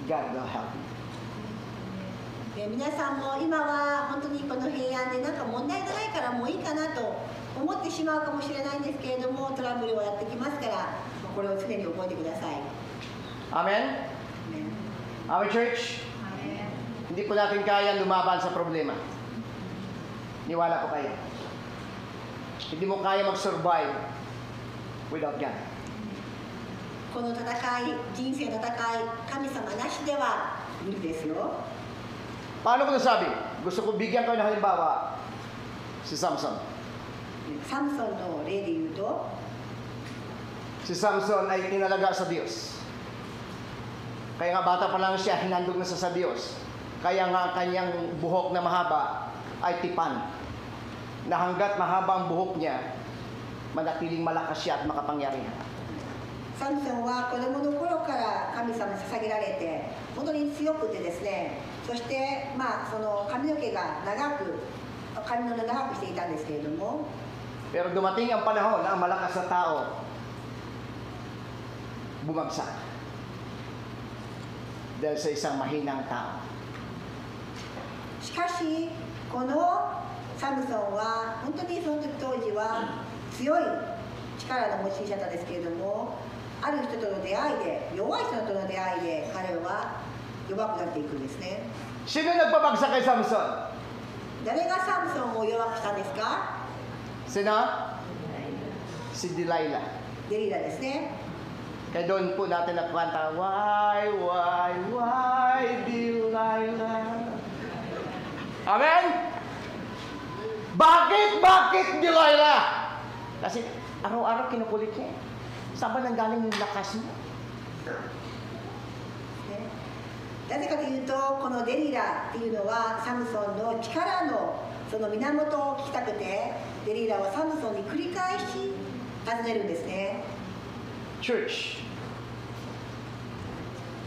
God will help you. 皆さんも今は本当にこの平安でなんか問題がないからもういいかなと思ってしまうかもしれないんですけれども、トラブルはやってきますから、これを常に覚えてください。 Amen? Amen, church? Hindi po natin kaya lumaban sa problema. Niwala ko kayo. Hindi mo kaya mag-survive without God. この戦い、人生の戦い、神様なしでは無理ですよ。 Paano ko nasabi? Gusto ko bigyan kayo ng halimbawa si Samson. サムソンの例で言うと、 Si Samson ay tinalaga sa Diyos. Kaya nga bata pa lang siya, hinandog na sa Diyos. Kaya nga ang kanyang buhok na mahaba ay tipan. Na hanggat mahaba ang buhok niya, manatiling malakas siya at makapangyarihan. サムソンは子供の頃から神様に捧げられて本当に強くてですね、そしてその髪の毛が長くしていたんですけれども、 Pero dumating ang panahon na ang malakas na tao bumagsak dahil sa isang mahinang tao. しかしこのサムソンは本当にその時当時は強い力の持ち主だったんですけれども、ある人との出会いで、弱い人との出会いで彼は弱くなっていくんですね。 Sino nagpabagsak kay Samson? 誰がサムソンを弱くしたんですか？ Sino? Si Delilah. デリラですね。 Kaya doon po natin nakanta, why, Delilah? Amen? Bakit Delilah? Kasi araw-araw kinukulit niya. Saan ba nanggaling yung lakas mo? なぜかというと、このデリラっていうのはサムソンの力のその源を聞きたくて、デリラはサムソンに繰り返し尋ねるんですね。 Church.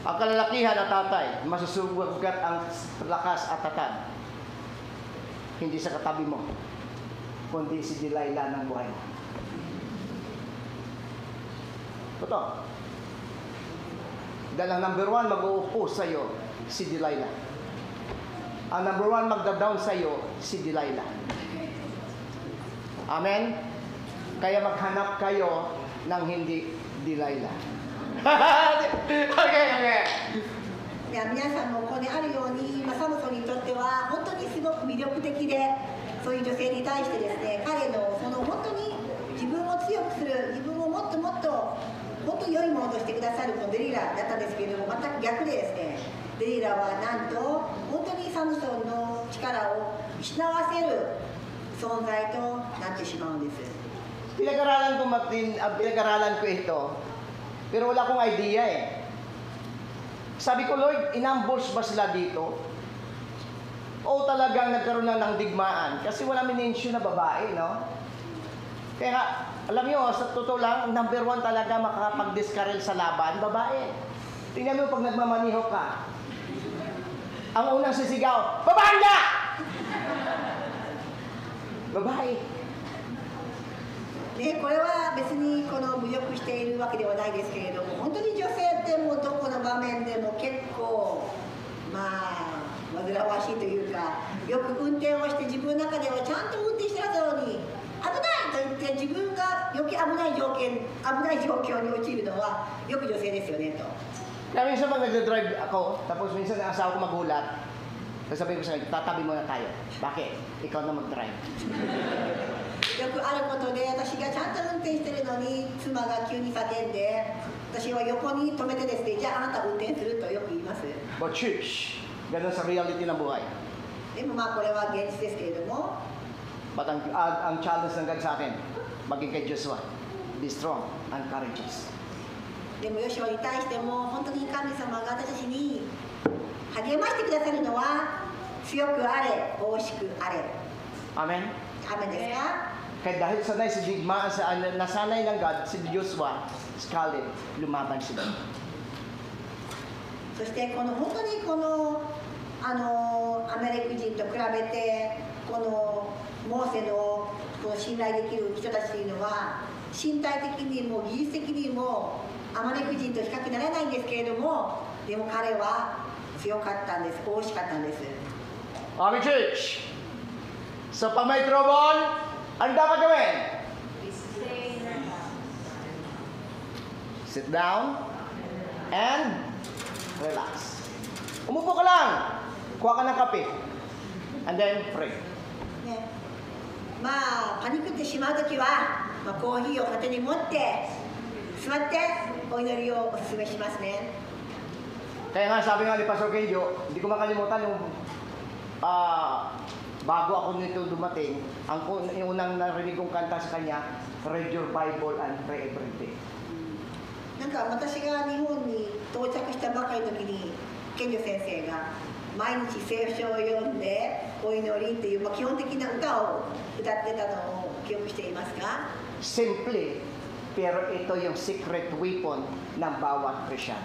Ang kalalakihan at tatay, masusugat ang lakas at tatag. Hindi sa katabi mo, kundi si Delilah ng buhay mo. Totoo. Dahil ang number one mag-uupo sa iyo, si Delilah. Ang number one magda-down sa iyo, si Delilah. Amen? Kaya maghanap kayo ng hindi Delilah. okay. 皆さんもここにあるように、サムソンにとっては本当にすごく魅力的で、そういう女性に対してですね、彼のその本当に自分を強くする、自分をもっともっと本当に良いものとしてくださるこのデリラだったんですけれども、全く逆でですね、デリラはなんと本当にサムソンの力を失わせる存在となってしまうんです。 Pinag-aralan ko ito, pero wala akong idea eh. Sabi ko, Lord, inambush ba sila dito? O talagang nagkaroon ng digmaan? Kasi wala minensyon na babae, no? Kaya nga, alam nyo, sa totoo lang, number one talaga makakapag-discarrel sa laban, babae. Tingnan mo pag nagmamaniho ka. Ang unang sisigaw, babanda! Babae. ね、これは別にこの侮辱しているわけではないですけれども、本当に女性ってもうどこの場面でも結構煩わしいというか、よく運転をして自分の中ではちゃんと運転してるのに危ないと言って自分が余計危ない状況に陥るのはよく女性ですよねと。 Kaya minsan pag nagdadrive ako, tapos minsan ang asawa ko magulat, sasabihin ko sa kanya, tatabi muna tayo. Bakit? Ikaw na mag-drive. よくあることで、私がちゃんと運転してるのに妻が急に叫んで、私は横に止めてですね、じゃああなた運転するとよく言います。 But church, ganun sa reality ng buhay. でもこれは現実ですけれども、 But ang challenge ng God sa atin, maging kay Joshua, be strong and courageous. でもヨシュアに対しても本当に神様が私たちに励ましてくださるのは、強くあれ、大しくあれ。 Amen? アメンですか？ Kaya dahil sanay si digmaan, nasanay ng God, si Joshua, Scarlett, lumaban sila. そして本当にこのアメリカ人と比べてこのモーセのこの信頼できる人たちというのは身体的にも技術的にもアマレク人と比較にならないんですけれども、でも彼は強かったんです、大しかったんです。 Amen, church. So pag may trouble, ano dapat gawin? Sit down and relax. Umupo ka lang. Kuha ka ng kape. And then pray. ね、まあパニックってしまうときは、コーヒーを片手に持って座ってお祈りをお勧めしますね。 Kaya nga sabi nga ni Pastor Kenjo, hindi ko makalimutan yung bago ako nito dumating, yung unang narinig kong kanta sa kanya, read your Bible and pray every day. なんか私が日本に到着したばかりの時に健二先生が毎日聖書を読んでお祈りっていう、基本的な歌を歌ってたのを記憶していますか？ Simple, pero ito yung secret weapon ng bawat Christian.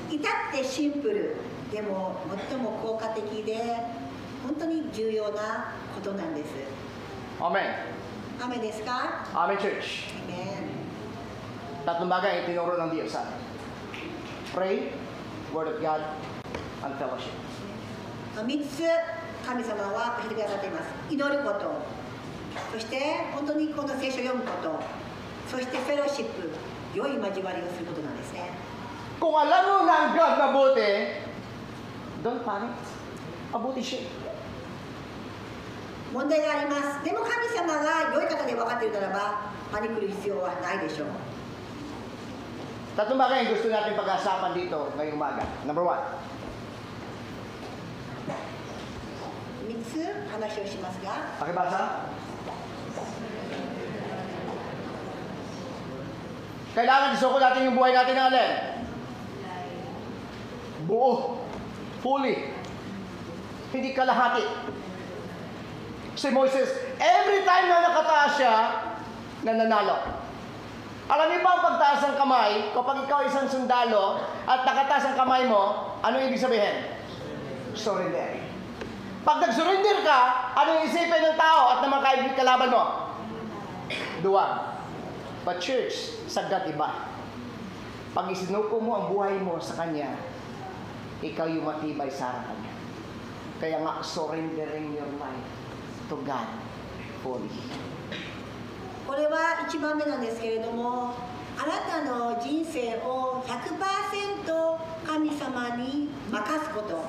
至ってシンプルでも最も効果的で本当に重要なことなんです。 Amen. 雨ですか？ Amen, church. Amen. Tatlong bagay ang itinuro ng Diyos sa atin. Pray, Word of God, and fellowship. 3つ神様は教えてくださっています。祈ること、そして本当にこの聖書を読むこと、そしてフェローシップ、良い交わりをすることなんですね。 Kung alam mo na ang God mabuti, don't panic. Mabuti siya. 問題があります。でも神様が良い方で分かっているならば、パニックる必要はないでしょう。 Tatlong bagay ang gusto natin pag-asapan dito ngayong umaga. Number 1. 3つ話をしますが、 Pakibasa. Kailangan isuko natin yung buhay natin ng alin? Buo. Fully. Hindi kalahati. Si Moses, every time na nakataas siya, nananalo. Alam niyo ba ang pagtaas ng kamay, kapag ikaw isang sundalo at nakataas ang kamay mo, ano ibig sabihin? Surrender. Pag nag-surrender ka, ano yung isipin ng tao at ng mga kalaban mo? Duwag. But church, sagad iba. Pag isinuko mo ang buhay mo sa Kanya, ikaw yung matibay sa harapan niya. Kaya nga, surrendering your life to God fully. これは1番目なんですけれども、あなたの人生を 100% 神様に任すこと、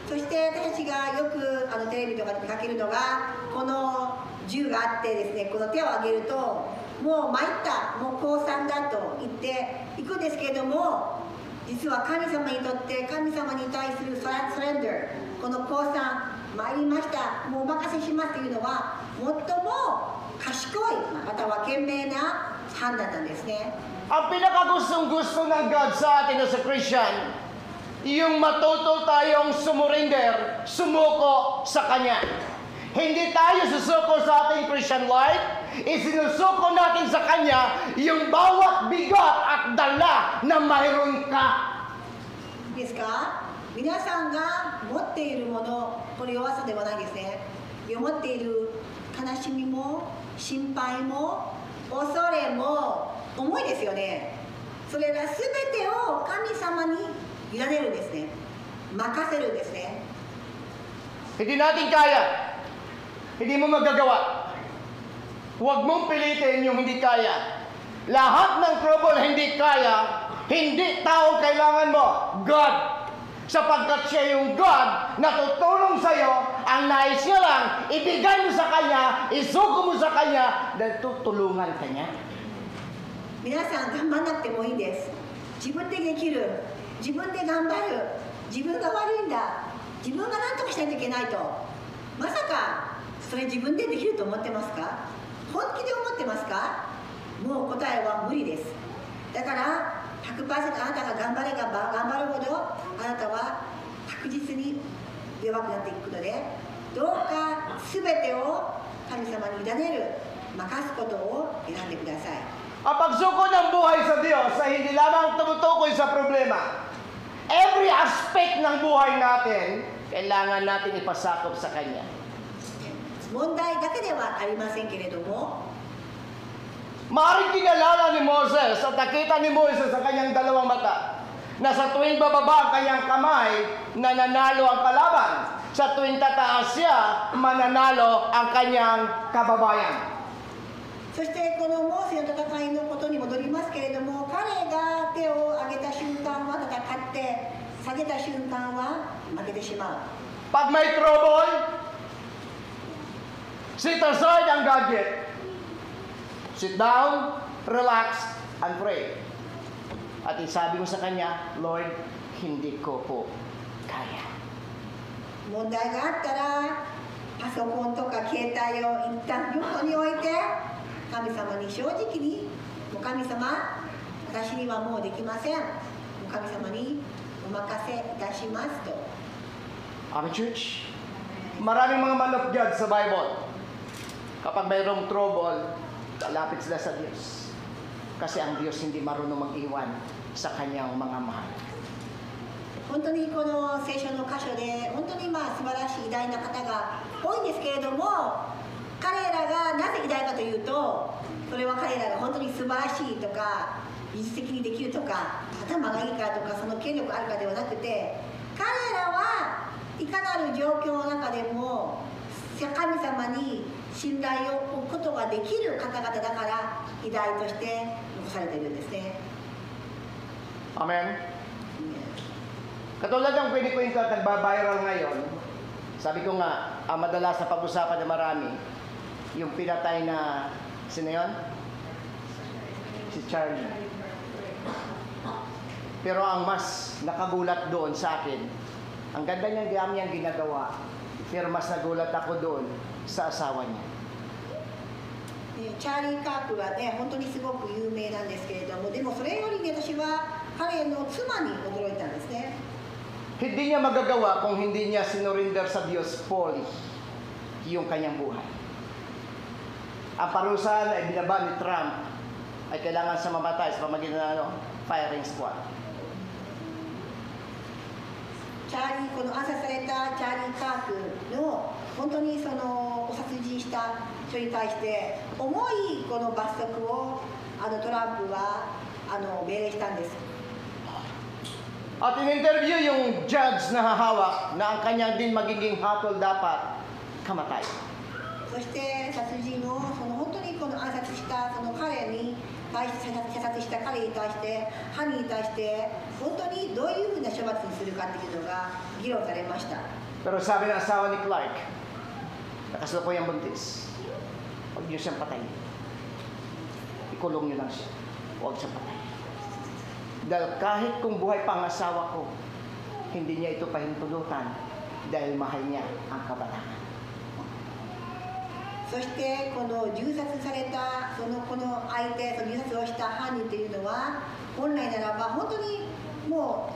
そして私たちがよくテレビとかで見かけるのが、この銃があってですね、この手を挙げるともう参った、もう降参だと言っていくんですけれども、実は神様にとって神様に対するサレンダー、この降参参りました、もうお任せしますというのは最も賢い、または賢明な判断なんですね。 Ang pinakagustong-gusto ng God sa atin as a Christian, yung matuto tayong sumurinder, sumuko sa Kanya. Hindi tayo susuko sa ating Christian life, isinusuko natin sa Kanya yung bawat bigat at dala na mayroon ka. いいですか？皆さんが持っているもの、これ弱さではないですね。持っている悲しみも心配も恐れも重いですよね。それら全てを神様に委ねるんですね。任せるんですね。 Hindi natin kaya. Hindi mo magagawa. Huwag mong pilitin yung hindi kaya. Lahat ng trouble hindi kaya, hindi tao kailangan mo. God. Sapagkat siya yung God na tutulong sa'yo, ang nais niya lang, ibigay mo sa Kanya, isuko mo sa Kanya, dahil tutulungan ka niya. 皆さん頑張らなくてもいいです。自分でできる、自分で頑張る、自分が悪いんだ、自分が何とかしないといけないと、まさかそれ自分でできると思ってますか？本気で思ってますか？もう答えは無理です。だから100% あなたが頑張れば頑張るほどあなたは確実に弱くなっていくので、どうか全てを神様に委ねる、任すことを選んでください。 Ang pagsuko ng buhay sa Diyos ay hindi lamang tumutukoy sa problema. Every aspect ng buhay natin, kailangan natin ipasakop sa Kanya. 問題だけではありませんけれども、 Maaaring kinalala ni Moses at nakita ni Moses sa kanyang dalawang mata na sa tuwing bababa ang kanyang kamay, nananalo ang kalaban. Sa tuwing tataas siya, mananalo ang kanyang kababayan. そしてこのモーセの戦いのことに戻りますけれども、彼が手を上げた瞬間は戦って、下げた瞬間は負けてしまう。 Pag may trouble, sit aside ang gadget. Sit down, relax, and pray. At isabi ko sa kanya, Lord, hindi ko po kaya. 問題があったら、パソコンとか携帯を一旦横に置いて、神様に正直に、もう神様、私にはもうできません。もう神様にお任せいたしますと。 Amen, church? Maraming mga man of God sa Bible. Kapag mayroong trouble, lalapit sila sa Diyos. Kasi ang Diyos hindi marunong mag-iwan sa kanyang mga mahal. 本当にこの聖書の箇所で本当に素晴らしい偉大な方が多いんですけれども、彼らがなぜ偉大かというと、それは彼らが本当に素晴らしいとか技術的にできるとか頭がいいからとかその権力あるかではなくて、彼らはいかなる状況の中でも神様に信頼を置くことができる方々だから偉大として残されているんですね。 Amen? Katulad ng kwento at nagbabiral ngayon, sabi ko nga, madalas na pag-usapan na marami, yung pinatay na, sino yun? Si Charlie. Pero ang mas nakagulat doon sa akin, ang ganda niyang niyang ginagawa, pero mas nagulat ako doon sa asawa niya. チャーリー・カークはね、本当にすごく有名なんですけれども、でもそれよりね、私は彼の妻に驚いたんですね。 Hindi niya magagawa kung hindi niya sinurinder sa Diyos fully yung kanyang buhay. Ang parusa na ibinaba ni Trump ay kailangan sa mamatay sa pamagitan ng firing squad. チャーリー、この暗殺されたチャーリー・カークの本当にそのお殺人した人に対して重いこの罰則をトランプは命令したんです。 At in-interview yung judge na hahawak na ang kanyang din magiging hatol dapat kamatay. そして殺人を本当にこの暗殺したその彼に対して射殺した彼に対して犯人に対して本当にどういうふうな処罰にするかっていうのが議論されました。 Pero sabi ng asawa ni Clark, nakasukuyang buntis, huwag niyo siyang patayin. Ikulong niyo lang siya. Huwag siyang patayin. Dahil kahit kung buhay pa ang asawa ko, hindi niya ito pahintulutan dahil mahal niya ang kabatahan. そしてこの銃殺されたこの相手、その銃殺をした犯人というのは本来ならば本当にも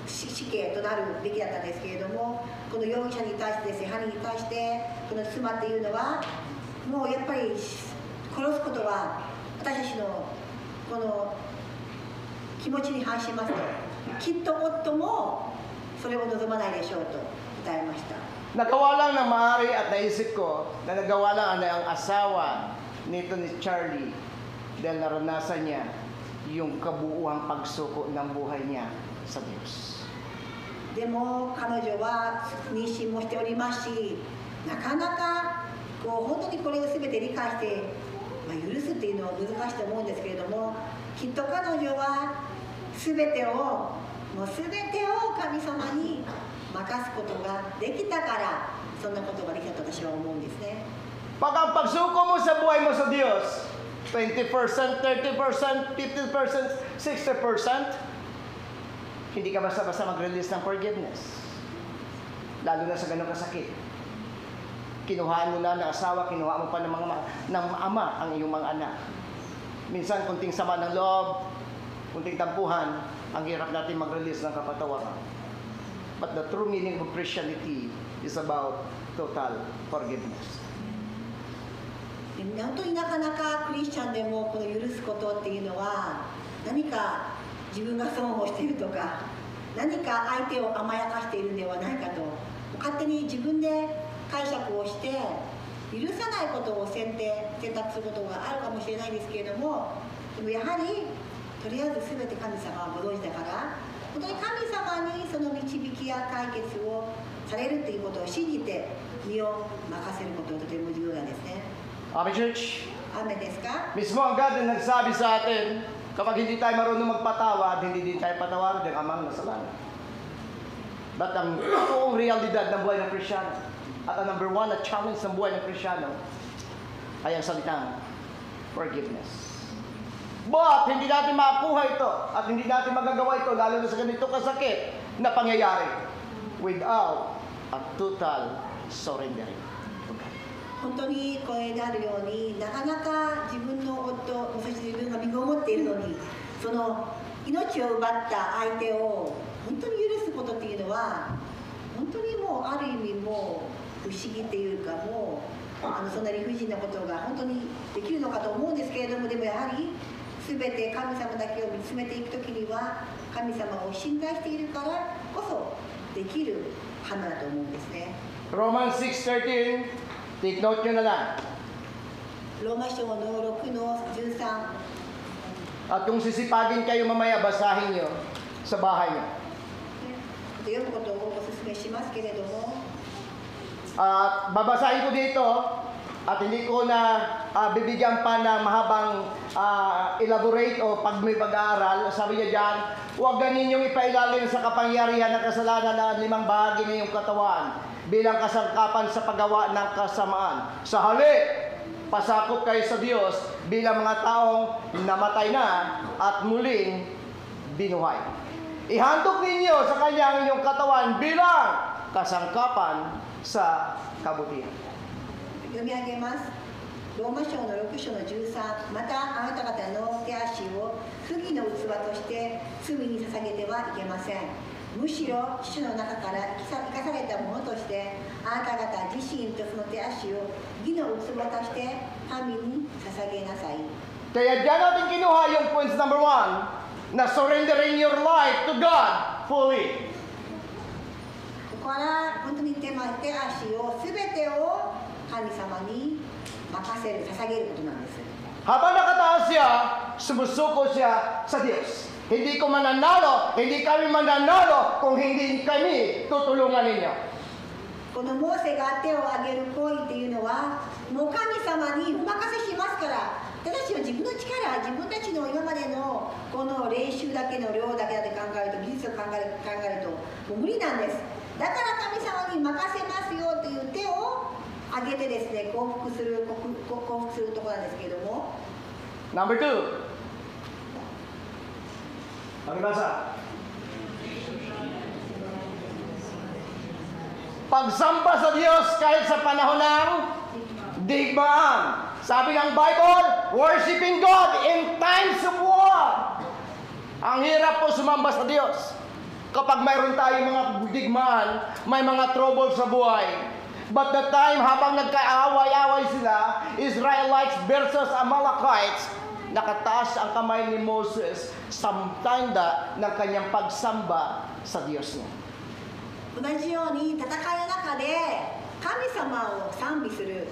う死刑となるべきだったんですけれども、この容疑者に対してですね、犯人に対してこの妻っていうのはもうやっぱり殺すことは私たちのこの気持ちに反しますと、きっと夫もそれを望まないでしょうと答えました。 Nagawa lang ng maaari at naisip ko na nagawa lang ang asawa nito ni Charlie dahil naranasan niya yung kabuuang pagsuko ng buhay niya sa Diyos. でも彼女は妊娠もしておりますし、なかなか本当にこれを全て理解して、許すっていうのは難しいと思うんですけれども、きっと彼女は全てを神様に任すことができたからそんなことができたと私は思うんですね。 Pag ang pagsuko mo sa buhay mo sa Diyos, 20%, 30%, 50%, 60%, hindi ka basta-basta mag-release ng forgiveness. Lalo na sa ganun kasakit. Kinuhaan mo na ng asawa, kinuha mo pa ng ama ang iyong mga anak. Minsan, kunting sama ng loob, kunting tampuhan, ang hirap natin mag-release ng kapatawaran. But the true meaning of Christianity is about total forgiveness. 本当になかなかクリスチャンでもこの許すことっていうのは何か自分が損をしているとか何か相手を甘やかしているんではないかと勝手に自分で考解釈をして許さないことを選択することがあるかもしれないんですけれども、でもやはりとりあえず全て神様はご存知だから、本当に神様にその導きや解決をされるということを信じて身を任せることがとても重要なんですね。Amen, church? 雨ですか？ Mismo ang God na nagsabi sa atin, kapag hindi tayo marunong magpatawad, hindi din tayo patawarin ng amang nasa langit. But ang totoong realidad ng buhay ng Kristyano, at ang number one na challenge ng buhay ng Kristyano, ay ang salitang forgiveness. But hindi natin makuha ito, at hindi natin magagawa ito, lalo na sa ganito kasakit na pangyayari, without a total surrendering. 本当にこれであるように、なかなか自分の夫、そして自分が身ごもっているのに、その命を奪った相手を本当に許すことっていうのは、本当にもうある意味もう不思議っていうか、もうそんな理不尽なことが本当にできるのかと思うんですけれども、でもやはり全て神様だけを見つめていくときには、神様を信頼しているからこそできる花だと思うんですね。 Romans 6:13, take note nyo na lang. ローマ書の6の13。 At kung sisipagin kayo mamaya, basahin nyo sa bahay nyo. 読むことをお勧めしますけれども、 At babasahin ko dito, at hindi ko na bibigyan pa ng mahabang elaborate o pag may pag-aaral. Sabi niya dyan, huwag ninyong ipailalim sa kapangyarihan ng kasalanan na 5 bahagi ng iyong katawan bilang kasangkapan sa paggawa ng kasamaan. Sa halip, pasakop kayo sa Diyos bilang mga taong namatay na at muling binuhay. Ihandog ninyo sa Kanya ang inyong katawan bilang kasangkapan sa kabutihan. 読み上げます。ローマ書の6章の13。またあなた方の手足を不義の器として罪に捧げてはいけません。むしろ主の中から生かされたものとしてあなた方自身とその手足を義の器として神に捧げなさい。 Kaya diyan natin kinuha yung points number 1 na surrendering your life to God fully. ここから本当に手足を全てを神様に任せる、捧げることなんです。 Habang nakataas siya, sumusuko siya sa Diyos. Hindi ko mananalo, hindi kami mananalo kung hindi kami tutulungan ninyo. このモーセが手を挙げる行為っていうのは、もう神様にお任せしますから、ただし自分の力、自分たちの今までのこの練習だけの量だけで考えると、技術を考えると、もう無理なんです。だから神様に任せますよという手を挙げてですね、降伏するところなんですけれども。Number 2. Pakibasa. Pagsamba sa Diyos kahit sa panahon ng digmaan. Sabi ng Bible, worshiping God in times of war. Ang hirap po sumamba sa Diyos. Kapag mayroon tayong mga digmaan, may mga trouble sa buhay. But the time habang nagkaaway-away sila, Israelites versus Amalekites, nakataas ang kamay ni Moses sa tanda ng kanyang pagsamba sa Diyos niya. 同じように戦いの中で神様を賛美する、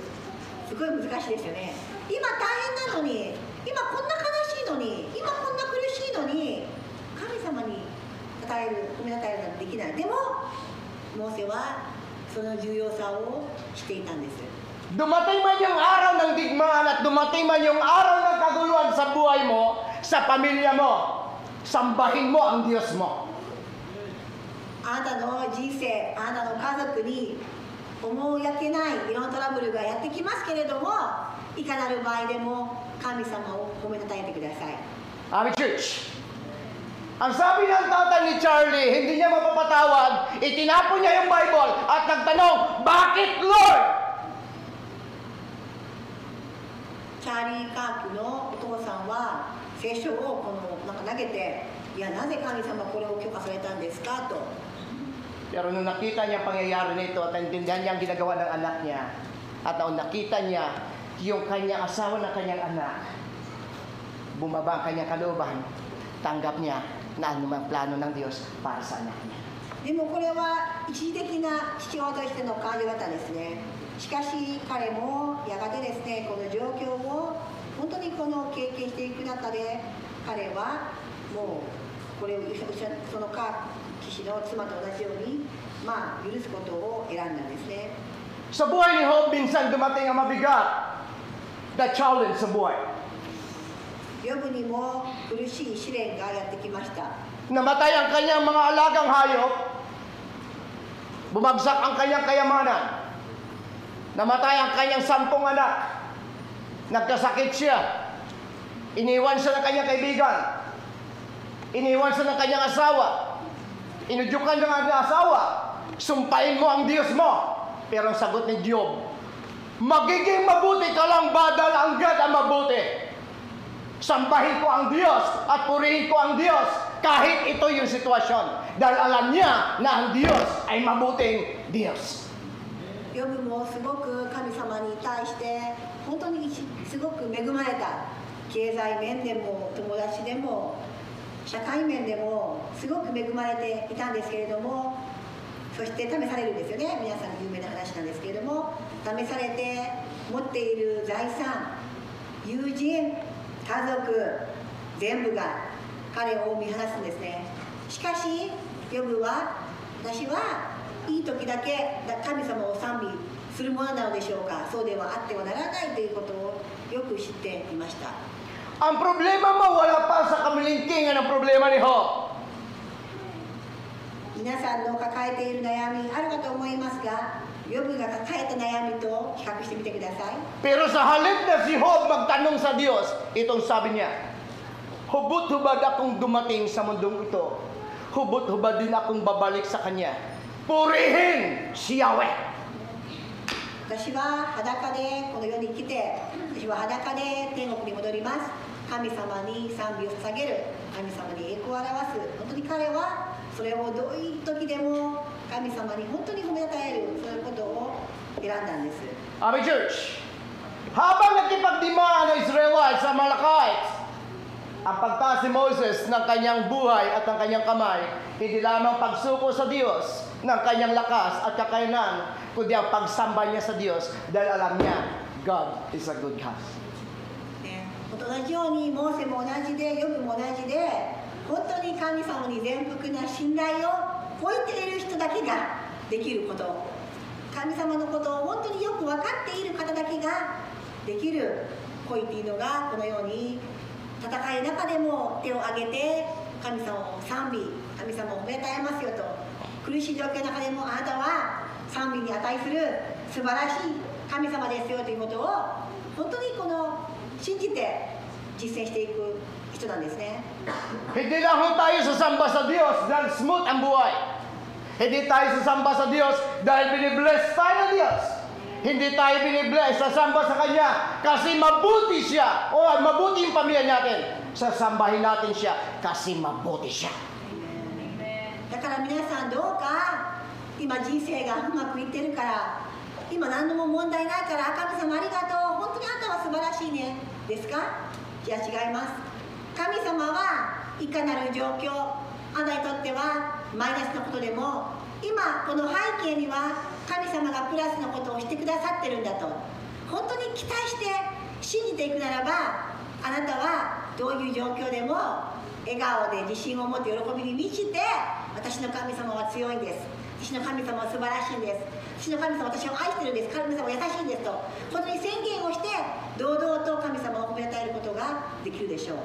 すごい難しいですよね。今大変なのに、今こんな悲しいのに、今こんな苦しいのに、神様に褒めたたえるなんてできない。でもモーセはその重要さをしていたんです。 Dumating man yung araw ng digmaan at dumating man yung araw ng kaguluhan sa buhay mo, sa pamilya mo, sambahin mo ang Diyos mo. あなたの人生、あなたの家族に思いがけないいろんなトラブルがやってきますけれども、いかなる場合でも神様を褒めたたえてください。 Amen, church. Ang sabi ng tatay ni Charlie, hindi niya mapapatawad, itinapon niya yung Bible at nagtanong, bakit Lord? チャーリー・カークのお父さんは聖書を投げて、いやなぜ神様これを許可されたんですかと。 Pero nung nakita niya ang pangyayari nito at naintindihan niya ang ginagawa ng anak niya, at nung nakita niya yung kanyang asawa ng kanyang anak, bumaba ang kanyang kalooban, tanggap niya na anumang plano ng Diyos para sa anak niya. でもこれは一時的な父親としての感じ方ですね。しかし彼もやがてですね、この状況を本当にこの経験していく中で、彼はもうこれをそのカー騎士の妻と同じように、許すことを選んだんですね。Sa buhay ni Job, minsan dumating ang mabigat na challenge sa buhay. ヨブにも苦しい試練がやってきました。 Namatay ang kanyang mga alagang hayop, bumagsak ang kanyang kayamanan, namatay ang kanyang 10 anak, nagkasakit siya, iniwan siya ng kanyang kaibigan, iniwan siya ng kanyang asawa, inudyukan ng kanyang asawa, sumpain mo ang Diyos mo. Pero ang sagot ni Job, magiging mabuti ka lang badal hanggat ang mabuti. Sambahin ko ang Diyos at purihin ko ang Diyos kahit ito yung sitwasyon. Dahil alam niya na ang Diyos ay mabuting Diyos. ヨブもすごく神様に対して本当にすごく恵まれた、経済面でも友達でも社会面でもすごく恵まれていたんですけれども、そして試されるんですよね。皆さんの有名な話なんですけれども、試されて持っている財産、友人、家族全部が彼を見放すんですね。しかしヨブは、私はいい時だけ神様を賛美するものなのでしょうか。そうではあってはならないということをよく知っていました。 Ang problema mo wala pa sa kamilingkingan ng problema ni Job. 皆さんの抱えている悩みあるかと思いますが、ヨブが抱えた悩みと比較してみてください。 Pero sa halip na si Job magtanong sa Diyos, itong sabi niya, hubot-hubad akong dumating sa mundong ito. Hubot-hubad din akong babalik sa Kanya. Purihin si Yahweh. 私は裸でこの世に来て、私は裸で天国に戻ります。神様に賛美を捧げる、神様に栄光を表す。本当に彼はそれをどういう時でも神様に本当に褒めたたえる、そういうことを選んだんです。 Ami Church, habang nakipagdimaan ng Israelites sa Amalekites, ang pagtaas ni Moses ng kanyang buhay at ng kanyang kamay, hindi lamang pagsuko sa Diyos ng kanyang lakas at kakayanan, kundi ang pagsamba niya sa Diyos dahil alam niya, God is a good God. 同じようにモーセも同じで、ヨブも同じで、本当に神様に全幅な信頼を置いている人だけができること、神様のことを本当によく分かっている方だけができる恋というのが、このように戦いの中でも手を挙げて神様を賛美、神様を褒めたえますよと、苦しい状況の中でもあなたは賛美に値する素晴らしい神様ですよということを本当にこの信じて実践していく人なんですね。 Hindi lang ho tayo sasamba sa Diyos dahil smooth ang buhay. Hindi tayo sasamba sa Diyos dahil binibless tayo ng Diyos. Hindi tayo binibless, sasamba sa Kanya kasi mabuti siya. O mabuti yung pamilya natin. Sasambahin natin siya kasi mabuti siya. だから皆さんどうか今人生がうまくいってるから、今何のも問題ないから神様ありがとう、本当にあなたは素晴らしいねですか？いや違います。神様はいかなる状況、あなたにとってはマイナスのことでも、今この背景には神様がプラスのことをしてくださってるんだと本当に期待して信じていくならば、あなたはどういう状況でも笑顔で自信を持って喜びに満ちて、私の神様は強いんです、私の神様は素晴らしいんです、私の神様は私を愛してるんです、神様は優しいんですと本当に宣言をして堂々と神様を褒めたえることができるでしょう。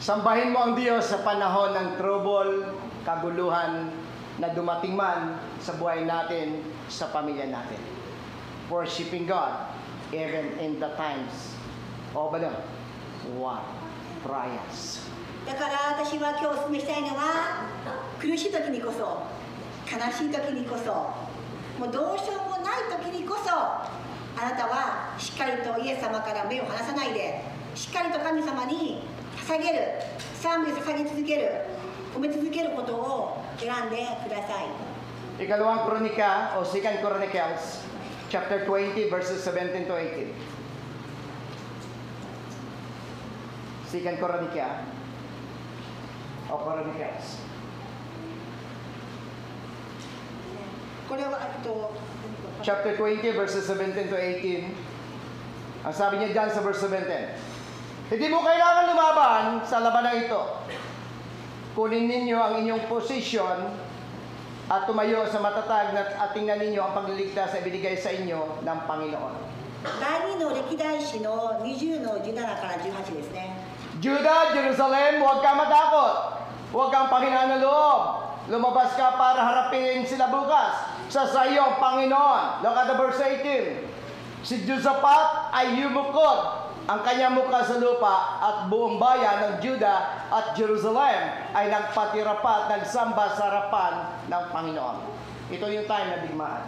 Sambahin mo ang Diyos sa panahon ng trouble, kaguluhan na dumating man sa buhay natin, sa pamilya natin. Worshiping God even in the times of what? Trials. だから私は今日お勧めしたいのは、苦しい時にこそ、悲しい時にこそ、もうどうしようもない時にこそ、あなたはしっかりとイエス様から目を離さないで、しっかりと神様に捧げる、賛美を捧げ続ける、褒め続けることを選んでください。 Ikalawang Kronika o 2 Chronicles, chapter 20, verses 17 to 18. 2 Kronika o Chronicles. これはchapter 20 verses 17 to 18. Ang sabi niya dyan sa verse 17, hindi mo kailangan lumaban sa labanang ito. Kunin ninyo ang inyong position at tumayo sa matatag at tingnan ninyo ang pagliligtas na ibinigay sa inyo ng Panginoon. 第2の歴代史の20の17から18ですね。 Judah, Jerusalem, huwag kang matakot. Huwag kang panghinaan ng loob. Lumabas ka para harapin sila bukas sa sayong Panginoon. Look at the verse 18. Si Josaphat ay yumukod ang kanyang mukha sa lupa at buong bayan ng Judah at Jerusalem ay nagpatirapat, nagsamba sa harapan ng Panginoon. Ito yung time na digmaan.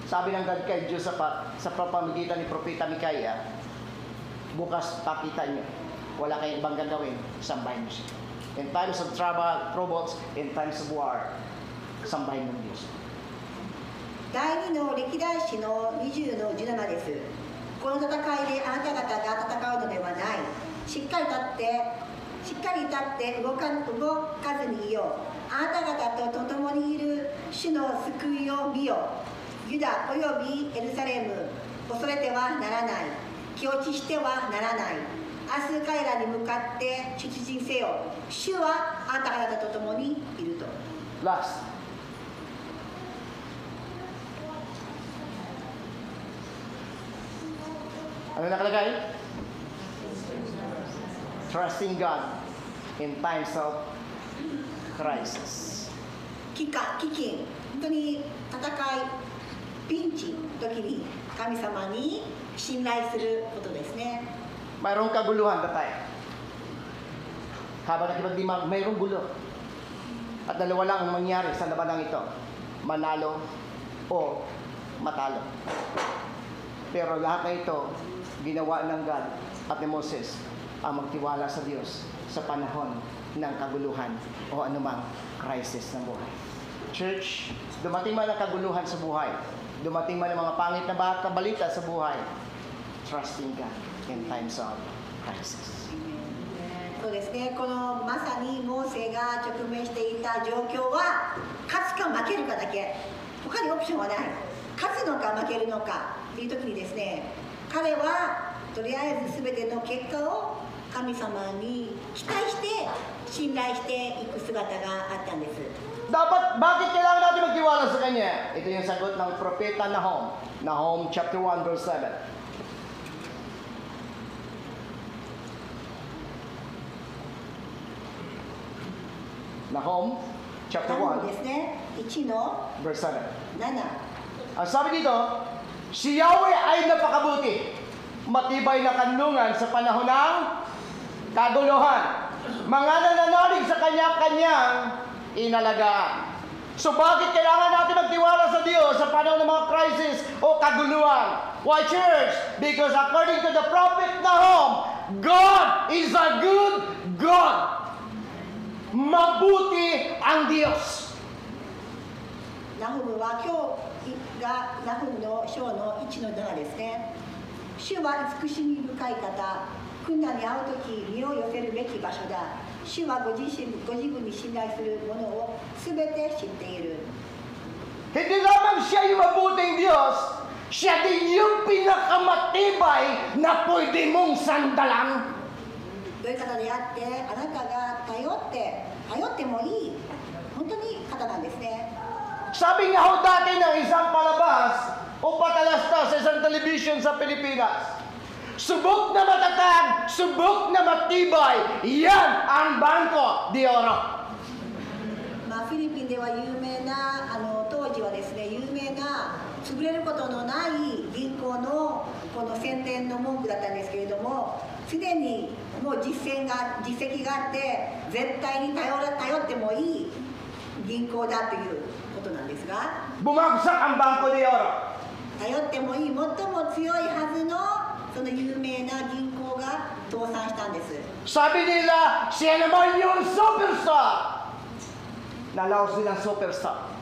Sabi ng God kay Josaphat sa pamamagitan ni Propeta Micaiah, bukas pakita nyo, wala kayong ibang gagawin, sambahin mo siya. In times of troubles, in times of war, sambahin mo Diyos. 第2の歴代史の20の17です。この戦いであなた方が戦うのではない。しっかり立って動かずにいよう。あなた方と共にいる主の救いを見よ。ユダおよびエルサレム、恐れてはならない。気落ちしてはならない。明日彼らに向かって出陣せよ。主はあなた方と共にいると。 Last. Ano nakalagay? Trusting God in times of crisis. 飢饉、本当に戦い、ピンチの時に神様に信頼することですね。 Mayroong kaguluhan tatay. Habang nakipagdimag, mayroong gulo. At dalawa lang ang mangyari sa labanang ito. Manalo o matalo. Pero lahat na ito, ginawa ng God at ni Moses ang magtiwala sa Diyos sa panahon ng kaguluhan o anumang crisis ng buhay. Church, dumating man ang kaguluhan sa buhay, dumating man ang mga pangit na balita sa buhay, trusting God in times of crisis. そうですね、このまさにモーセが直面していた状況は勝つか負けるかだけ、他にオプションはない。勝つのか負けるのかという時にですね、彼はとりあえず全ての結果を神様に期待して信頼していく姿があったんです。 Bakit kailangan natin magtiwala sa Kanya? Ito yung sagot ng propeta Nahum. Nahum chapter 1 verse 7. Nahum chapter 1ですね、1の verse 7. 7。 Ang sabi dito, si Yahweh ay napakabuti, matibay na kanlungan sa panahon ng kaguluhan. Mga nananalig sa kanya-kanyang inalagaan. So bakit kailangan natin magtiwala sa Diyos sa panahon ng mga crisis o kaguluhan? Why, church? Because according to the prophet Nahum, God is a good God. Mabuti ang Diyos. ナフムは今日がナフムの章の1の7ですね。主は慈しみ深い方、困難に遭うとき身を寄せるべき場所だ。主はご自分に信頼するものをすべて知っている。 Hindi lamang siya yung mabuting Diyos, siya din yung pinakamatibay na pwede mong sandalan. どういう方であって、あなたが頼ってもいい、本当に方なんですね。 Sabi nga ho dati ng isang palabas o patalastas sa isang television sa Pilipinas, subok na matatag, subok na matibay, yan ang Bangko de Oro. まあ、フィリピンでは有名な当時はですね、有名な潰れることのない銀行のこの宣伝の文句だったんですけれども、すでにもう実績があって絶対に頼ってもいい銀行だということなんですが、 Bumagsak ang Bangko de Oro. 頼ってもいい最も強いはずのその有名な銀行が倒産したんです。 Sabi nila, siya naman yung superstar. Nalaos nilang superstar.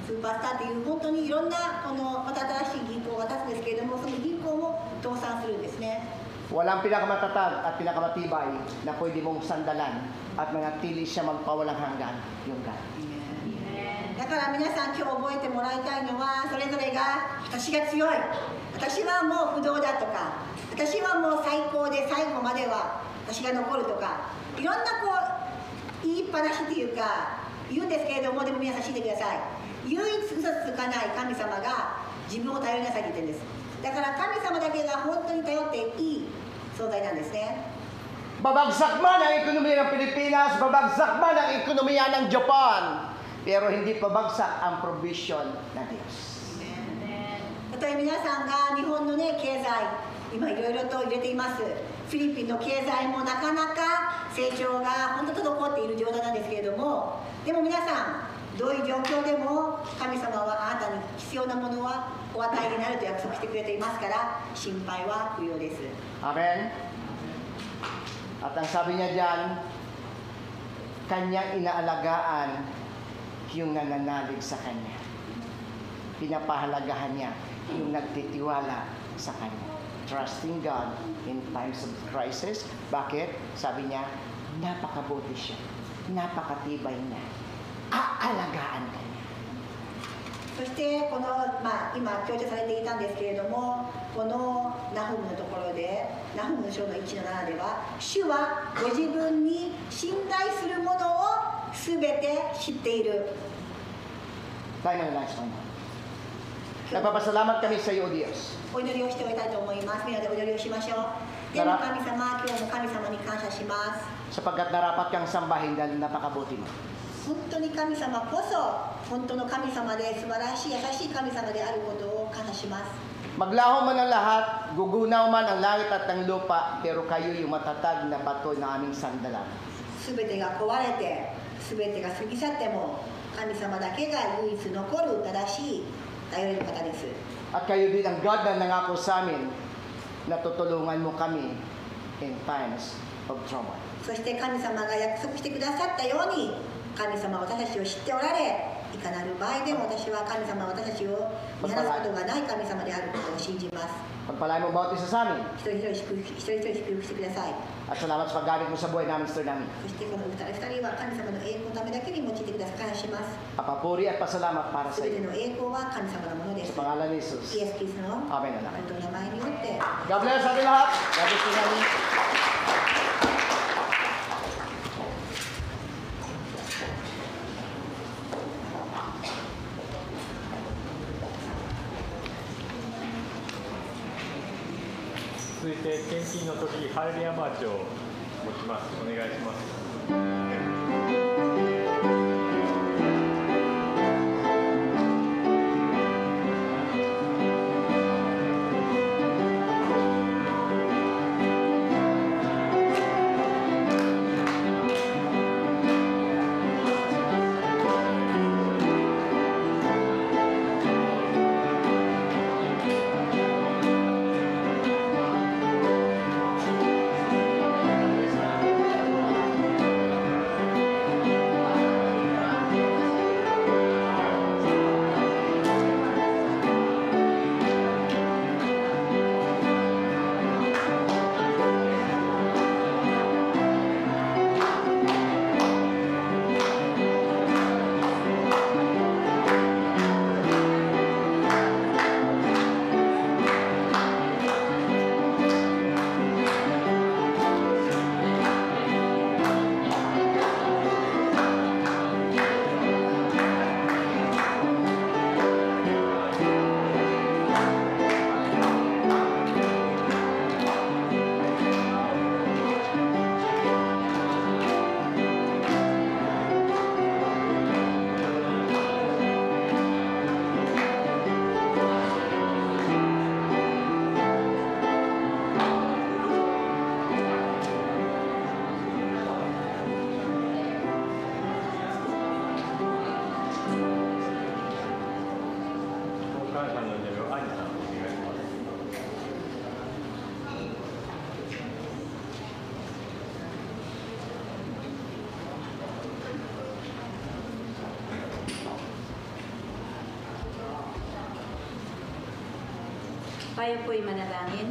スーパースターという本当にいろんなこのまた新しい銀行が立つんですけれども、その銀行も倒産するんですね。 Walang pinakamatatag at pinakamatibay na pwede mong sandalan at manatili siya magpawalang hanggan yung God. だから皆さん今日覚えてもらいたいのは、それぞれが私が強い、私はもう不動だとか、私はもう最高で最後までは私が残るとか、いろんな言いっぱなしっていうか言うんですけれども、でも皆さん知ってください。唯一嘘つかない神様が自分を頼りなさいって言ってるんです。だから神様だけが本当に頼っていい存在なんですね。Babagsak man ang ekonomiya ng Pilipinas, babagsak man ang ekonomiya ng Japan, pero hindi pabagsak ang provision ng Diyos. 例えば皆さんが日本のね、経済、今いろいろと入れています。フィリピンの経済もなかなか成長が本当滞っている状態なんですけれども、でも皆さん、どういう状況でも神様はあなたに必要なものはお与えになると約束してくれていますから、心配は不要です。 Amen? At ang sabi niya dyan, kanyang inaalagaan yung nananalig sa kanya. Pinapahalagahan niya yung nagtitiwala sa kanya. Trusting God in times of crisis. Bakit? Sabi niya, napakabuti siya. Napakatibay niya. Aalagaan ka niya. そしてこの、今強調されていたんですけれども、このナフムのところで、ナフムの章の1の7では、主はご自分に信頼するものを全て知っている。 Tayo na nais mo. Nagpapasalamat kami sa iyo, Diyos. お祈りをしておきたいと思います。みんなでお祈りをしましょう。天の神様、今日も神様に感謝します。 Sapagkat narapat kang sambahin dahil napakabuti mo. 本当に神様こそ本当の神様で素晴らしい優しい神様であることを感謝します。 Maglaho man ang lahat, gugunaw man ang langit at ang lupa, pero kayo yung matatag na bato na aming sandalan. すべてが壊れて、すべてが過ぎ去っても、神様だけが唯一残る正しい頼れる方です。 At kayo din ang God na nangako sa amin na tutulungan mo kami in times of trouble. そして神様が約束してくださったように、神様は私たちを知っておられ、いかなる場合でも私は神様は私たちを見放すことがない神様であることを信じます。 Pagpalain mo bawat isa sa amin. 一人一人祝福してください。 At salamat sa paggamit mo sa buhay namin, Sir namin. そしてこの二人は神様の栄光のためだけに用いてください。感謝します。 Papuri at pasalamat para す sa べて iyo. の栄光は神様のものです。 Sa pangalan ni Jesus. イエス・キリストの Amen na namin. 本当の名前によって。 God bless ating lahat. God bless you namin.続いて献金の時ハレルヤマーチを持ちます。お願いします。Tayo po'y manalangin.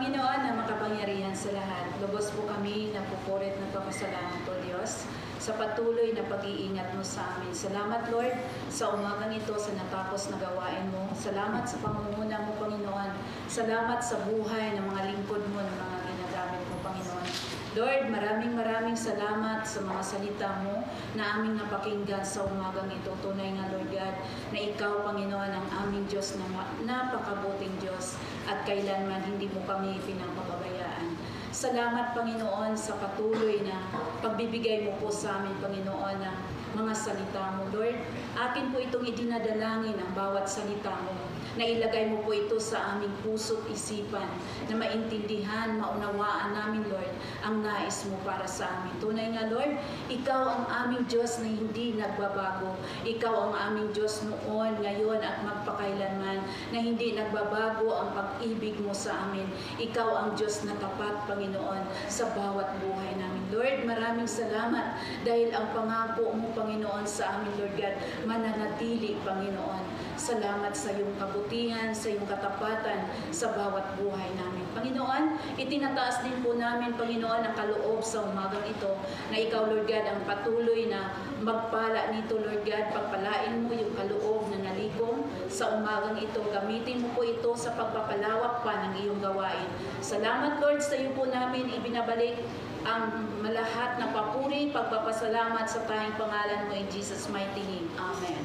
Panginoon na makapangyarihan sa lahat, lubos po kami napupurit na papasalamat po Diyos sa patuloy na pag-iingat mo sa amin. Salamat Lord sa umagang ito sa natapos na gawain mo. Salamat sa pangunguna mo Panginoon. Salamat sa buhay ng mga lingkod mo, ng mga ginagamit mo Panginoon. Lord, maraming salamat sa mga salita mo na aming napakinggan sa umagang ito. Tunay nga, Lord God, na ikaw, Panginoon, ang aming Diyos na napakabuting Diyos at kailanman hindi mo kami pinapababayaan. Salamat, Panginoon, sa patuloy na pagbibigay mo po sa amin, Panginoon, ng mga salita mo. Lord, akin po itong idinadalangin ang bawat salita mo, na ilagay mo po ito sa aming puso't isipan, na maintindihan, maunawaan namin, Lord, ang nais mo para sa amin. Tunay nga, Lord, ikaw ang aming Diyos na hindi nagbabago. Ikaw ang aming Diyos noon, ngayon at magpakailanman, na hindi nagbabago ang pag-ibig mo sa amin. Ikaw ang Diyos na tapat, Panginoon, sa bawat buhay namin. Lord, maraming salamat dahil ang pangako mo, Panginoon, sa amin, Lord God, mananatili, Panginoon. Salamat sa iyong kabutihan, sa iyong katapatan sa bawat buhay namin. Panginoon, itinataas din po namin, Panginoon, ang kaloob sa umagang ito na ikaw, Lord God, ang patuloy na magpala nito, Lord God. Pagpalain mo yung kaloob na nalikom sa umagang ito. Gamitin mo po ito sa pagpapalawak pa ng iyong gawain. Salamat, Lord, sa iyo po namin ibinabalik ang malahat na papuri, pagpapasalamat sa tayong pangalan mo in Jesus' mighty name. Amen.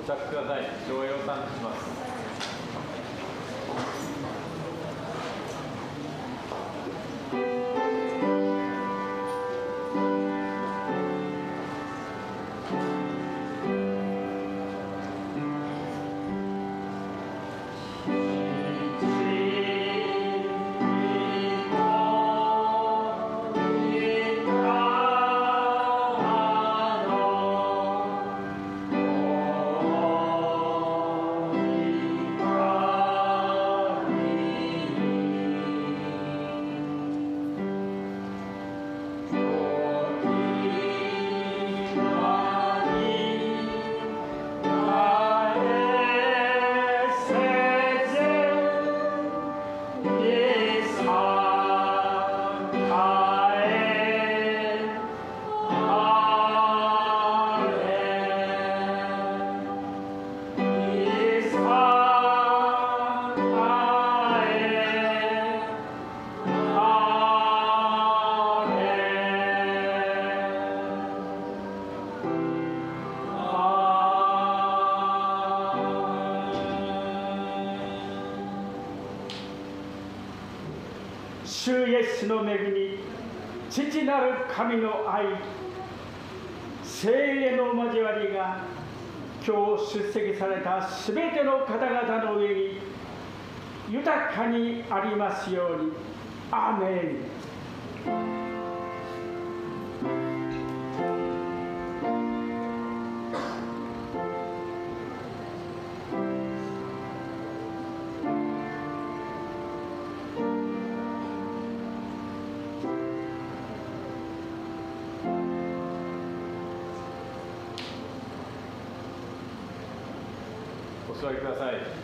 お着ください。上映を担当します。主イエスの恵み、父なる神の愛、聖霊の交わりが今日出席されたすべての方々の上に豊かにありますように。アーメン。お座りください。